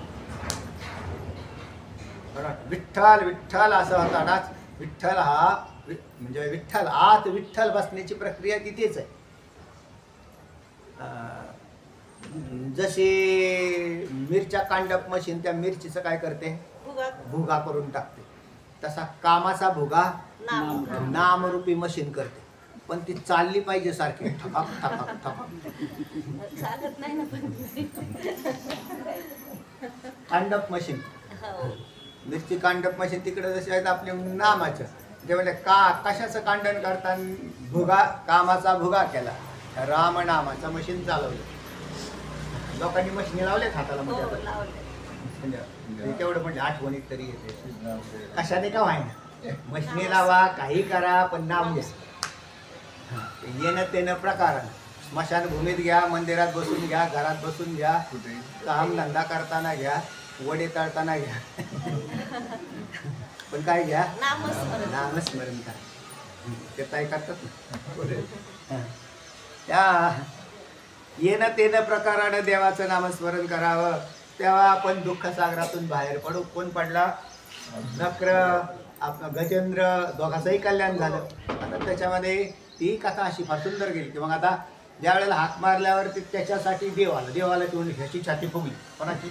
विठ्ठल विठ्ठल असं होतानाच विठ्ठल हा म्हणजे विठ्ठल आत विठ्ठल बसण्याची प्रक्रिया तिथेच आहे. जशी मिरच्या कांडप मशीन त्या मिरचीचं काय करते, भुगा करून टाकते, तसा कामाचा भुगा नामरूपी मशीन करते. पण ती चालली पाहिजे सारखी, ठपाक ठपाक ठपाक. चालत नाही ना पण. कांडप मशीन, मिरची कांडप मशीन तिकडे जशी आहेत आपल्या नामाचं. ते म्हणजे कशाचं कांडण करताना भुगा, कामाचा भुगा केला, राम नामाचं मशीन चालवलं. लोकांनी मशीन लावले हाताला, म्हणजे तेवढं म्हणजे आठवणीत तरी येते. कशाने का व्हायना, मशीनी लावा, काही करा, पण नाम घ्या. येणं तेणं प्रकार, स्मशानभूमीत घ्या, मंदिरात बसून घ्या, घरात बसून घ्या, काम धंदा करताना घ्या, वडे तळताना घ्या, पण काय घ्या, नामस्मरण करा. ते काय करतात ना, त्या येणं तेणं प्रकारानं देवाचं नामस्मरण करावं. तेव्हा आपण दुःख सागरातून बाहेर पडू. कोण पडला, नक्र आपलं गजेंद्र, दोघांचंही कल्याण झालं. आता त्याच्यामध्ये ती कथा अशी फार सुंदर गेली की मग आता ज्या वेळेला हाक मारल्यावर त्याच्यासाठी देवाला ठेवून ह्याची छाती फुगली. कोणाची,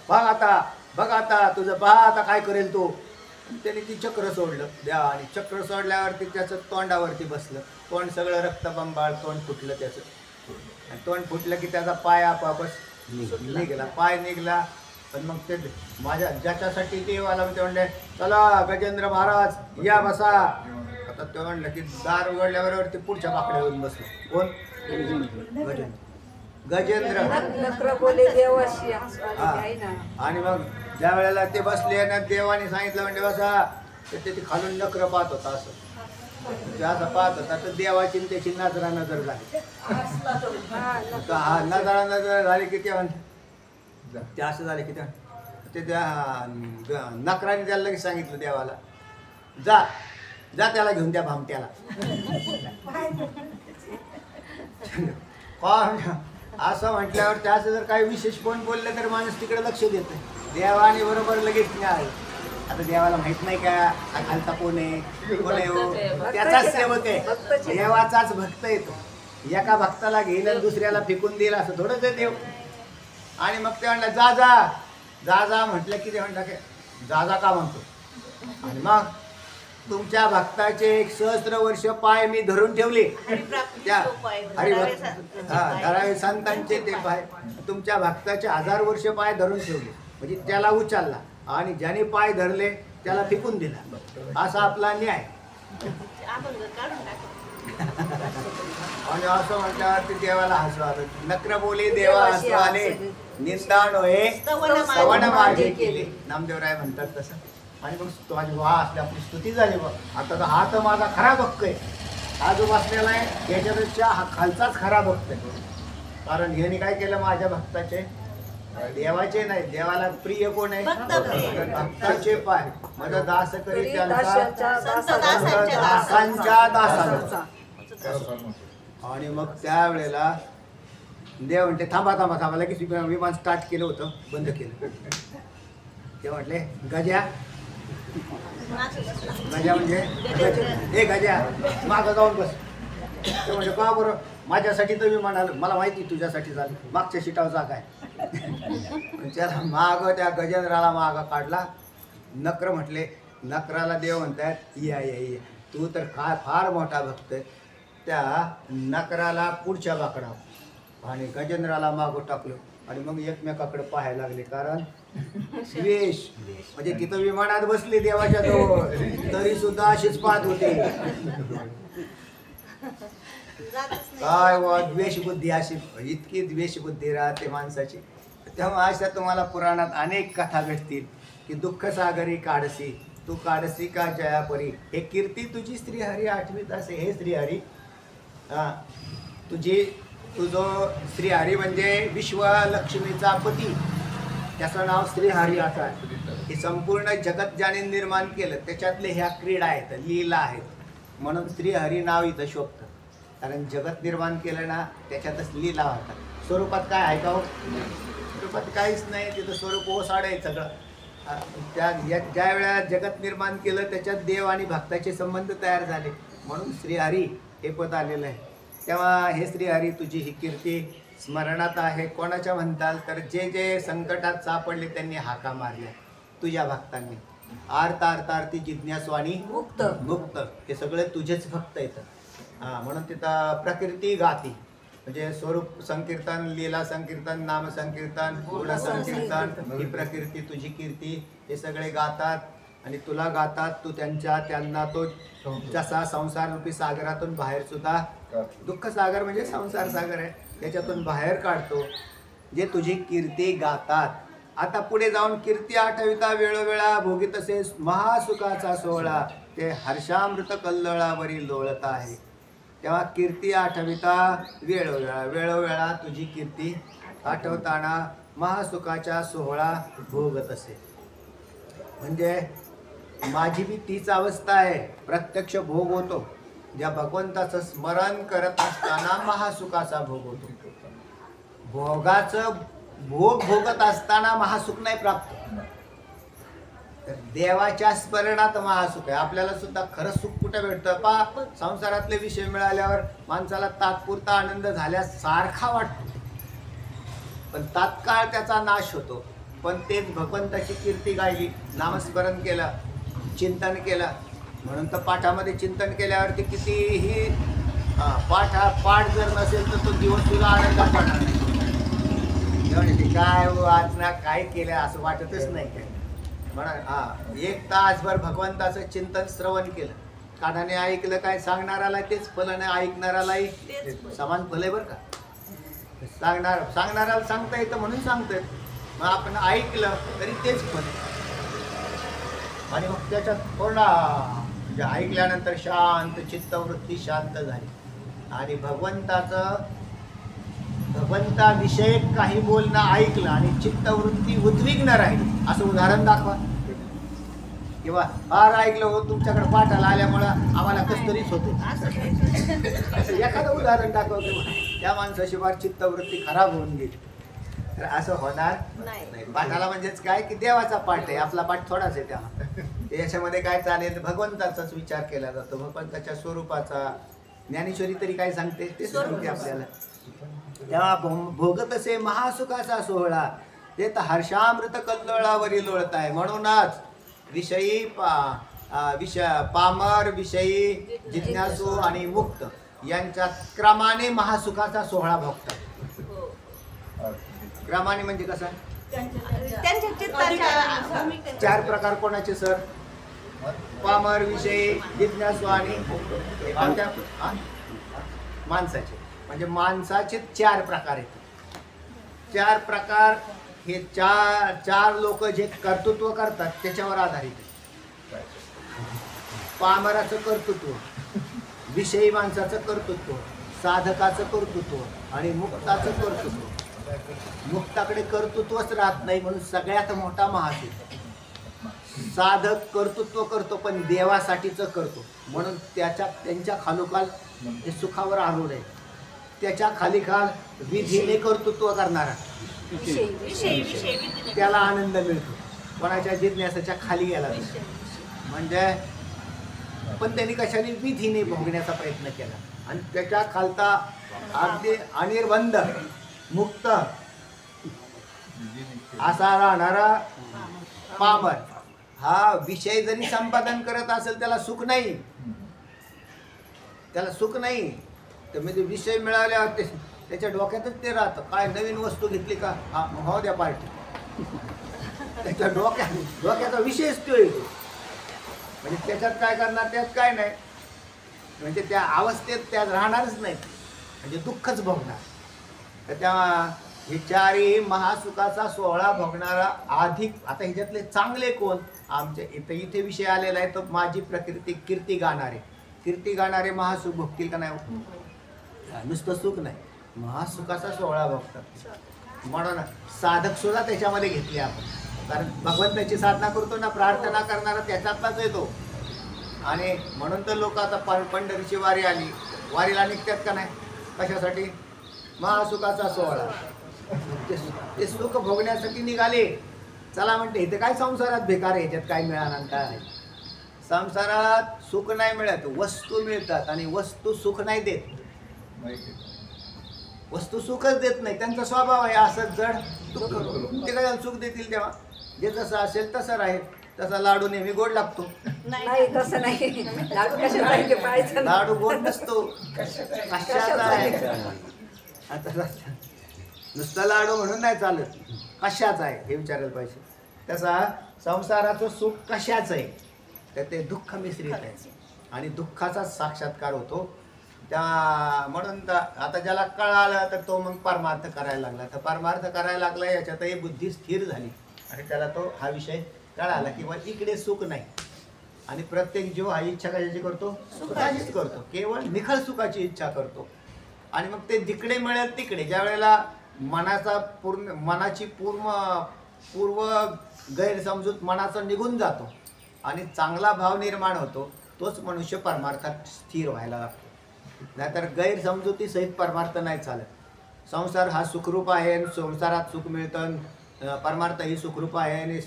बघ आता तुझं आता काय करेल तो. त्याने ती चक्र सोडलं देवा, आणि चक्र सोडल्यावरती त्याचं तोंडावरती बसलं. तोंड सगळं रक्तबंबाळ, तोंड फुटलं त्याचं. आणि तोंड फुटलं की त्याचा पाय आपापच निघाला, पाय निघाला. पण मग ते माझ्या ज्याच्यासाठी देवाला ते म्हणले, चला गजेंद्र महाराज या बसा. आता ते म्हणलं की दार उघडल्याबरोबर ते पुढच्या बाकड्यावरून बसलं. कोण, गजेंद्र. आणि मग ज्या वेळेला ते बसले ना, देवाने सांगितलं म्हणजे बसा, तर ते खालून नखरं पाहत होता. असं ते असं पाहत होता, तर देवाची त्याची नजरा नजर झाली. नजरा नजर झाली की ते असं झाले की ते त्या नकराने त्याला लगेच सांगितलं देवाला, जा जा त्याला घेऊन त्या भामट्याला. असं म्हटल्यावर त्याचं जर काही विशेष कोण बोललं तर माणूस तिकडे लक्ष देत. देवाने बरोबर लगेच नाही. आता देवाला माहित नाही का हा खालचा कोण आहे, कोण आहे हो, त्याचाच सेवक आहे, देवाचाच भक्त येतो. एका भक्ताला घेईल आणि दुसऱ्याला फेकून देईल असं थोडंच आहे देव. आणि मग ते म्हणलं जा जा जा जा म्हटलं की ते म्हणलं की जा जा का म्हणतो. आणि मग तुमच्या भक्ताचे 1 सहस्त्र वर्ष पाय मी धरून ठेवले, त्या हरिभक्त धरावे संतांचे ते पाय तुमच्या भक्ताचे 1000 वर्ष पाय धरून ठेवले. म्हणजे त्याला उचलला आणि ज्याने पाय धरले त्याला फेकून दिला, असा आपला न्याय. आणि असं म्हटल्यावर ते देवाला हसू आलं. नक्र बोली देवा हसू आले, निंदा नोहे सवण माझे केले. नामदेवराय म्हणतात तसं. आणि मग माझी वा असली आपली स्तुती झाली. बघ आता तर हा तर माझा खरा भक्त आहे, हा जो बसलेला आहे याच्यापेक्षा हा खालचाच खरा भक्त आहे. कारण ह्याने काय केलं, माझ्या भक्ताचे, देवाचे नाही, देवाला प्रिय कोण आहे, भक्ताचे पाय. माझा दास करी त्यांचा दासांच्या दासांचा. आणि मग त्यावेळेला देव म्हणते थांबा थांबा थांबा, लगेच विमान स्टार्ट केलं होतं, बंद केलं. ते म्हटले गजा, गजा म्हणजे हे गजा मागं जाऊन बस. ते म्हणजे का बरं, माझ्यासाठी तर विमान आलं, मला माहिती तुझ्यासाठी झालं, मागच्या सीटावर जा काय. त्याला माग त्या गजेंद्राला मागं काढला. नक्र म्हटले, नकराला देव म्हणतात या या या, तू तर फार मोठा भक्त आहे. त्या नकराला पुढच्या बाकडावर आणि गजेंद्राला मागं टाकलं. आणि मग एकमेकाकडे पाहायला लागले. कारण द्वेष, म्हणजे तिथं विमानात बसले देवाच्या जवळ, तरी सुद्धा अशीच पाहत होते. काय वा द्वेष बुद्धी, अशी इतकी द्वेष बुद्धी राहते माणसाची. तेव्हा अशा तुम्हाला पुराणात अनेक कथा भेटतील की दुःख सागरी काढसी, तू काढसी का जयापरी, हे कीर्ती तुझी श्रीहरी आठवीत असे. हे श्रीहरी तुझो श्रीहरी म्हणजे विश्वलक्ष्मीचा पती, त्याचं नाव श्रीहरी आता आहे. हे संपूर्ण जगत ज्याने निर्माण केलं त्याच्यातले ह्या क्रीडा आहेत, लीला आहेत, म्हणून श्रीहरी नाव इथं शोभतं. कारण जगत निर्माण केलं ना, त्याच्यातच लीला होतात. स्वरूपात काय आहे का हो? स्वरूपात काहीच नाही, तिथं स्वरूप ओसाड आहे सगळं. ज्या वेळा जगत निर्माण केलं त्याच्यात देव आणि भक्ताचे संबंध तयार झाले, म्हणून श्रीहरी हे पद आलेलं आहे. तेव्हा हे श्रीहरी तुझी ही कीर्ती स्मरणात आहे. कोणाच्या म्हणताल तर जे जे संकटात सापडले त्यांनी हाका मारल्या तुझ्या भक्तांनी. आर्त आर्त आरती जिज्ञासू आणि मुक्त मुक्त, हे सगळे तुझेच भक्त येतं. म्हणून तिथं प्रकृती गाती, म्हणजे स्वरूप संकीर्तन, लीला संकीर्तन, नाम संकीर्तन, गुण संकीर्तन, ही प्रकृती तुझी कीर्ती, हे सगळे गातात आणि तुला गातात. तू त्यांना तो जसा संसार रूपी सागरातून बाहेर सुद्धा, दुःख सागर म्हणजे संसार सागर आहे, त्याच्यातून बाहेर काढतो, जे तुझी कीर्ती गातात. आता पुढे जाऊन कीर्ती आठविता वेळोवेळा भोगी तसे महासुखाचा सोहळा, ते हर्षामृत कल्लोळावरील लोळत आहे. तेव्हा कीर्ती आठविता वेळोवेळा, वेळोवेळा तुझी कीर्ती आठवताना महासुखाचा सोहळा भोगत असे. म्हणजे माझी बी तीच अवस्था आहे, प्रत्यक्ष भोग होतो. ज्या भगवंताचं स्मरण करत असताना महासुखाचा भोग होतो. भोगाचं भोग भोगत असताना महासुख नाही प्राप्त, तर देवाच्या स्मरणात महासुख आहे. आपल्याला सुद्धा खरं सुख कुठे भेटतं पा, संसारातले विषय मिळाल्यावर माणसाला तात्पुरता आनंद झाल्यासारखा वाटतो, पण तात्काळ त्याचा नाश होतो. पण तेच भगवंताची कीर्ती गायली, नामस्मरण केलं, चिंतन केलं, म्हणून तर पाठामध्ये चिंतन केल्यावरती कितीही पाठ जर नसेल तर तो दिवस तुला आनंदात जाणार नाही. काय आज ना काय केलं असं वाटतच नाही. म्हणून एक तासभर भगवंताचं चिंतन श्रवण केलं, कानाने ऐकलं, काय सांगणाराला तेच फल आणि ऐकणारालाही समान फल आहे बरं का. सांगणाऱ्याला सांगता येतं म्हणून सांगतोय, मग आपण ऐकलं तरी तेच फल. आणि मग त्याच्यात पूर्ण म्हणजे ऐकल्यानंतर शांत चित्तवृत्ती शांत झाली आणि भगवंताविषयी काही बोलणं ऐकलं आणि चित्तवृत्ती उद्विग्न राहिली. असं उदाहरण दाखवा. किंवा फार ऐकलं हो तुमच्याकडे पाठाला आल्यामुळं आम्हाला कसतरीच होते, असं एखादं उदाहरण दाखवतो. त्या माणसाची फार चित्तवृत्ती खराब होऊन गेली, तर असं होणार नाही. पाठाला म्हणजेच काय की देवाचा पाठ आहे, आपला पाठ थोडाच आहे. तेव्हा याच्यामध्ये काय चालेल, भगवंताचाच विचार केला जातो, भगवंताच्या स्वरूपाचा. ज्ञानेश्वरी तरी काय सांगते ते सांगते आपल्याला. तेव्हा भोगत असे महासुखाचा सोहळा, ते तर हर्षामृत कल्लोळावरील लोळत आहे. म्हणूनच विषयी पामर, विषयी, जिज्ञासू आणि मुक्त यांच्या क्रमाने महासुखाचा सोहळा भोगतात. क्रमाने म्हणजे कसं, चार प्रकार कोणाचे सर, पामर विषयी जिज्ञासू आणि माणसाचे, म्हणजे माणसाचे 4 प्रकार आहेत. 4 प्रकार हे चार लोक जे कर्तृत्व करतात त्याच्यावर आधारित आहे. पामराचं कर्तृत्व, विषयी माणसाचं कर्तृत्व, साधकाचं कर्तृत्व आणि मुक्ताचं कर्तृत्व. मुक्ताकडे कर्तृत्वच राहत नाही म्हणून सगळ्यात मोठा महासुख. साधक कर्तृत्व करतो पण देवासाठीच करतो म्हणून त्यांच्या खालोखाल ते सुखावर आरूढ आहे. त्याच्या खालीखाल विधीने कर्तृत्व करणारा त्याला आनंद मिळतो. कोणाच्या जिज्ञासाच्या खाली गेला म्हणजे पण त्यांनी कशाने विधीने भोगण्याचा प्रयत्न केला आणि त्याच्या खालता अगदी अनिर्बंध मुक्त असा राहणारा पामर हा विषय जरी संपादन करत असेल त्याला सुख नाही, त्याला सुख नाही. तर म्हणजे विषय मिळाल्यावर त्याच्या डोक्यातच ते राहतं. काय नवीन वस्तू घेतली का हो द्या पार्टी, त्याच्या डोक्याचा विषयच तो येतो. म्हणजे त्याच्यात काय करणार त्यात काय नाही, म्हणजे त्या अवस्थेत त्यात राहणारच नाही, म्हणजे दुःखच भोगणार. तर त्या हे 4ही महासुखाचा सोहळा भोगणारा अधिक. आता ह्याच्यातले चांगले कोण आमच्या इथे विषय आलेला आहे तो माझी प्रकृती कीर्ती गाणारे. कीर्ती गाणारे महासुख भोगतील का नाही? नुसतं सुख नाही, महासुखाचा सोहळा भोगतात. म्हणून साधक सुद्धा त्याच्यामध्ये घेतले आपण, कारण भगवंताची साधना करतो ना, प्रार्थना करणारा त्याच्यातलाच येतो. आणि म्हणून तर लोक आता पंढरीची वारी आली, वारीला निघतात का नाही? कशासाठी? महासुखाचा सोहळा. ते सुख भोगण्यासाठी निघाले. चला म्हणते इथे काय संसारात बेकार आहे, ह्याच्यात काय मिळणार काय? संसारात सुख नाही मिळत, वस्तू मिळतात आणि वस्तू सुख नाही देत. वस्तू सुखच देत नाही, त्यांचा स्वभाव आहे असं जड दुःख. ते काय सुख देतील तेव्हा? जे जसं असेल तसं राहील. तसा लाडू नेहमी गोड लागतो? नाही तसं नाही. लाडू कशाला पाहायचं? लाडू गोड नसतो, कशाचा आहे? आता नुसतं लाडू म्हणून नाही चालत, कशाचा आहे हे विचारायला पाहिजे. तसा संसाराचं सुख कशाचं आहे तर ते दुःख मिश्रित आहे आणि दुःखाचा साक्षात्कार होतो. त्या म्हणून आता ज्याला कळालं तर तो मग परमार्थ करायला लागला. तर परमार्थ करायला लागला याच्यातही बुद्धी स्थिर झाली आणि त्याला तो हा विषय कळाला की इकडे सुख नाही. आणि प्रत्येक जीव हा इच्छा कशाची करतो? सुखाचीच करतो, केवळ निखळ सुखाची इच्छा करतो. आणि मग ते जिकडे मिळेल तिकडे ज्या वेळेला मनाची पूर्व गैरसमजूत मनाचा निघून जातो आणि चांगला भाव निर्माण होतो, तोच मनुष्य परमार्थात स्थिर व्हायला लागतो. नाहीतर गैरसमजुती सहित परमार्थ नाही चालत. संसार हा सुखरूप आहे, संसारात सुख मिळतं, परमार्थ ही सुखरूप आहे आणि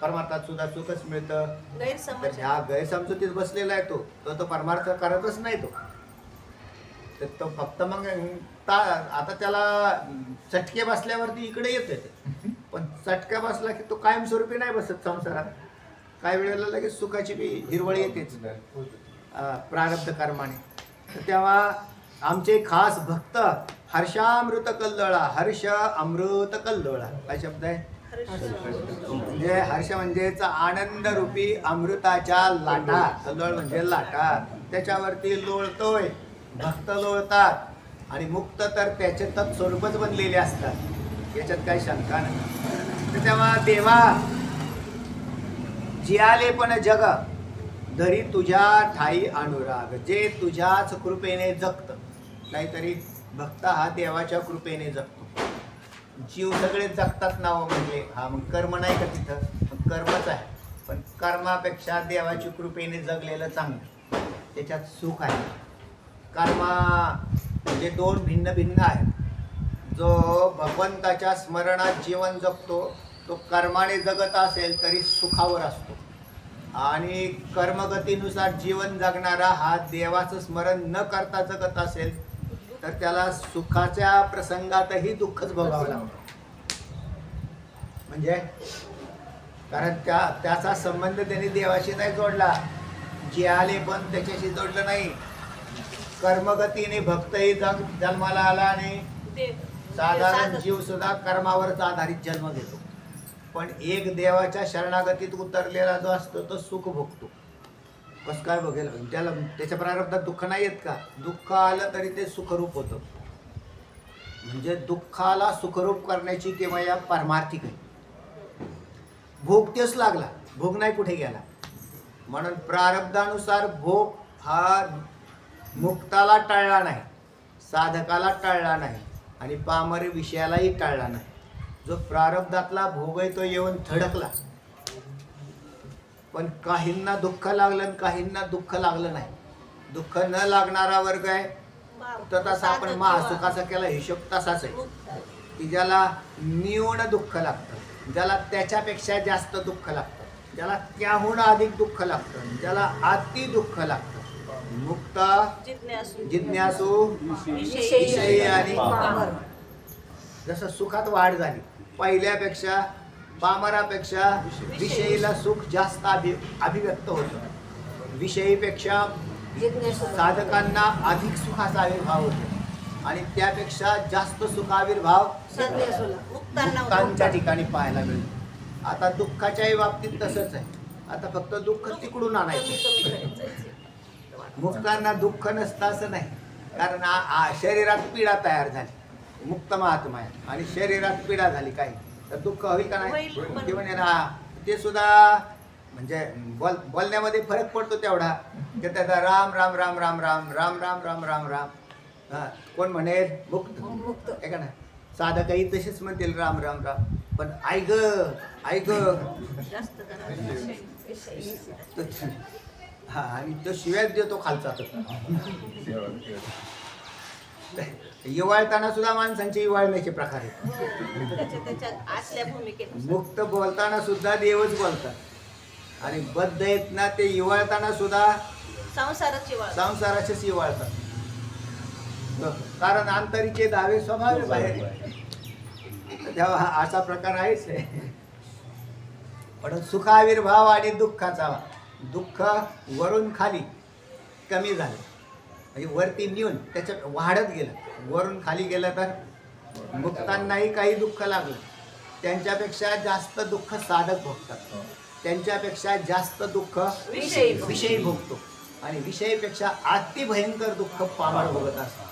परमार्थात सुद्धा सुखच मिळतं. तर ह्या गैरसमजुतीत बसलेला आहे तो परमार्थ करतच नाही. तो फक्त मग आता त्याला चटके बसल्यावरती इकडे येते, पण चटका बसला की तो कायमस्वरूपी नाही बसत संसारात. काही वेळेला लगेच सुखाची बी हिरवळ येतेच प्रारब्ध कर्माने. तर तेव्हा आमचे खास भक्त हर्षामृत कल्लोळा, हर्ष अमृत कल्लोळा काय शब्द आहे? म्हणजे हर्ष म्हणजेच आनंद रूपी अमृताच्या लाटा, कल्लोळ म्हणजे लाटा, त्याच्यावरती लोळतोय भक्त लोळतात. आणि मुक्त तर त्याचे तत्स्वरूपच बनलेले असतात, याच्यात काही शंका नाही. तर तेव्हा देवा जियाले पण जग धरी तुझ्या ठाई अनुराग, जे तुझ्याच कृपेने जगत. नाहीतरी भक्त हा देवाच्या कृपेने जगतो. जीव सगळे जगतात नाव म्हणजे हा मग कर्म नाही का तिथं? मग कर्मच आहे, पण कर्मापेक्षा देवाची कृपेने जगलेलं चांगलं, त्याच्यात सुख आहे. कर्मा म्हणजे 2 भिन्न भिन्न आहेत. जो भगवंताच्या स्मरणात जीवन जगतो तो कर्माने जगत असेल तरी सुखावर असतो, आणि कर्मगतीनुसार जीवन जगणारा हा देवाचं स्मरण न करता जगत असेल तर त्याला सुखाच्या प्रसंगातही दुःखच भोगावं लागतं. म्हणजे कारण त्याचा संबंध त्याने देवाशी नाही जोडला, जियाले पण त्याच्याशी जोडलं नाही. कर्मगतीने भक्तही जन्माला आला आणि साधारण जीव सुद्धा कर्मावरच आधारित जन्म घेतो. पण एक देवाच्या शरणागतीत उतरलेला जो असतो तो सुख भोगतो. कसं काय बघेल त्याला, त्याच्या प्रारब्धात दुःख नाही येत का? दुःख आलं तरी ते सुखरूप होतं. म्हणजे दुःखाला सुखरूप करण्याची किमया पारमार्थिक आहे. भोग तेच लागला, भोग नाही कुठे गेला. म्हणून प्रारब्धानुसार भोग हा मुक्ताला टाळला नाही, साधकाला टाळला नाही आणि पामरी विषयालाही टाळला नाही. जो प्रारब्धातला भोग आहे तो येऊन थडकला, पण काहींना दुःख लागलं आणि काहींना दुःख लागलं नाही. दुःख न लागणारा वर्ग आहे तर तसा आपण महासुखाचा केला हिशोब तसाच आहे की ज्याला न्यून दुःख लागतं, ज्याला त्याच्यापेक्षा जास्त दुःख लागतं, ज्याला त्याहून अधिक दुःख लागतं, ज्याला अति दुःख लागतं. मुक्त, जिज्ञासू, विषयी आणि पामर. जसं सुखात वाढ झाली, पहिल्यापेक्षा पामरापेक्षा विषयीला सुख जास्त अभिव्यक्त होतं. विषयीपेक्षा साधकांना अधिक सुखाचा आविर्भाव होतो आणि त्यापेक्षा जास्त सुखाविर्भाव मुक्तांच्या ठिकाणी पाहायला मिळतो. आता दुःखाच्याही बाबतीत तसंच आहे. आता फक्त दुःख तिकडून आणायचं. मुक्तांना दुःख नसतं असं नाही, कारण शरीरात पीडा तयार झाली. मुक्त महात्मा आहे आणि शरीरात पीडा झाली काही तर दुःख होईल का नाही? ते म्हणे ते सुद्धा म्हणजे बोलण्यामध्ये फरक पडतो तेवढा की त्याचा राम राम राम राम राम राम राम राम राम राम. हा, कोण म्हणेल मुक्त मुक्त आहे का नाही? साधकही तसेच म्हणतील राम राम राम, पण ऐक ऐक हा, आणि तो शिव्याच देतो खालचा. इवाळताना सुद्धा माणसांचे इवाळण्याचे प्रकार आहेत. मुक्त बोलताना सुद्धा देवच बोलतात आणि बद्ध आहेत ना ते इवाळताना सुद्धा संसाराचेच इवाळतात. कारण अंतरीचे दावे स्वभाव बाहेर, तेव्हा असा प्रकार आहेच. पण सुखाविर्भाव आणि दुःखाचा, दुःख वरून खाली कमी झालं म्हणजे वरती नेऊन त्याच्यात वाढत गेलं, वरून खाली गेलं तर मुक्तांनाही काही दुःख लागलं. त्यांच्यापेक्षा जास्त दुःख साधक भोगतात, त्यांच्यापेक्षा जास्त दुःख विषयी भोगतो आणि विषयीपेक्षा अति भयंकर दुःख पामर भोगत असतात.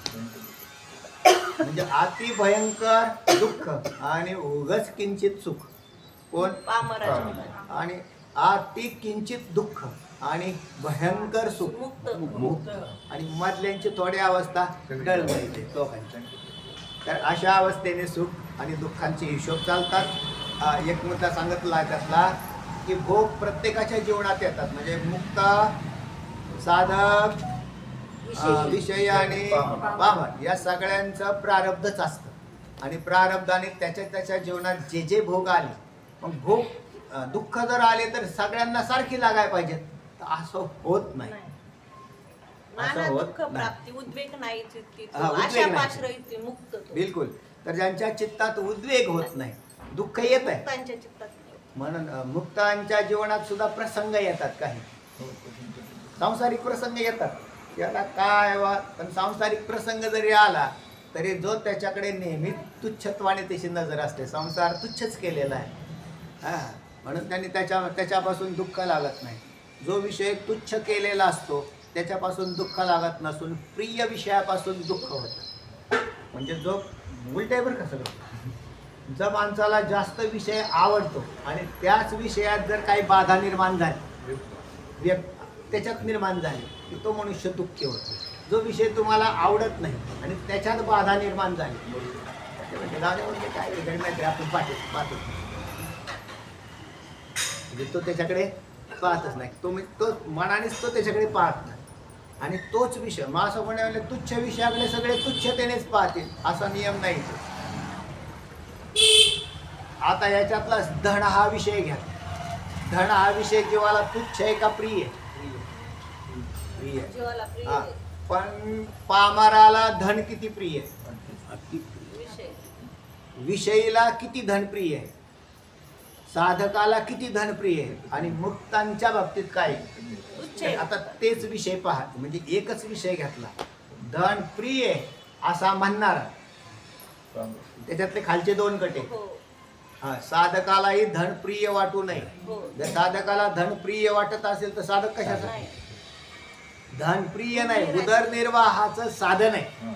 म्हणजे अति भयंकर दुःख आणि उगच किंचित सुख कोण? आणि अति किंचित दुःख आणि भयंकर सुख मुक्त. आणि मधल्यांची थोडी अवस्था डळमळीते लोकांच्या. तर अशा अवस्थेने सुख आणि दुःखांचे हिशोब चालतात. एक मुद्दा सांगितला त्यातला की भोग प्रत्येकाच्या जीवनात येतात. म्हणजे मुक्त, साधक, विषय आणि पामर या सगळ्यांचं प्रारब्धच असतं आणि प्रारब्धाने त्याच्या जीवनात जे जे भोग आले, मग भोग दुःख जर आले तर सगळ्यांना सारखी लागायला पाहिजे, असं होत नाही. असं होत नाही. उद्वेग नाही बिलकुल. तर ज्यांच्या चित्तात उद्वेग होत नाही, दुःख येत आहे, म्हणून मुक्तांच्या जीवनात सुद्धा प्रसंग येतात. काही सांसारिक प्रसंग येतात, त्याला काय पण सांसारिक प्रसंग जरी आला तरी जो त्याच्याकडे नेहमी तुच्छत्वाने त्याची नजर असते, संसार तुच्छच केलेला आहे. म्हणून त्यांनी त्याच्यापासून दुःख लागत नाही. जो विषय तुच्छ केलेला असतो त्याच्यापासून दुःख लागत नसून प्रिय विषयापासून दुःख होतं. म्हणजे जो उलट आहे बरं का सगळं. जर माणसाला जास्त विषय आवडतो आणि त्याच विषयात जर काही बाधा निर्माण झाली, त्याच्यात निर्माण झाली की तो मनुष्य दुःखी होतो. जो विषय तुम्हाला आवडत नाही आणि त्याच्यात बाधा निर्माण झाली म्हणजे काय वेगळे आपण पाहतो म्हणजे तो त्याच्याकडे पाहतच नाही, तो मनानेच तो त्याच्याकडे पाहत नाही. आणि तोच विषय मग असं म्हणाले तुच्छ विषयाकडे सगळे तुच्छतेनेच पाहतील असा नियम नाही. आता याच्यातला धन हा विषय घ्या. धन हा विषय जीवाला तुच्छ आहे का प्रिय? प्रिय. हा, पण पामराला धन किती प्रिय आहे? विषयीला किती धन प्रिय आहे? साधकाला किती धन प्रिय आहे? आणि मुक्तांच्या बाबतीत काय? आता तेच विषय पहा, म्हणजे एकच विषय घेतला, धन प्रिय असा म्हणणारा, त्याच्यातले खालचे दोन गट आहे. साधकालाही धन प्रिय वाटू नये. जर साधकाला धन प्रिय वाटत असेल तर साधक कशाचा? धनप्रिय नाही, उदरनिर्वाहाचं साधन आहे.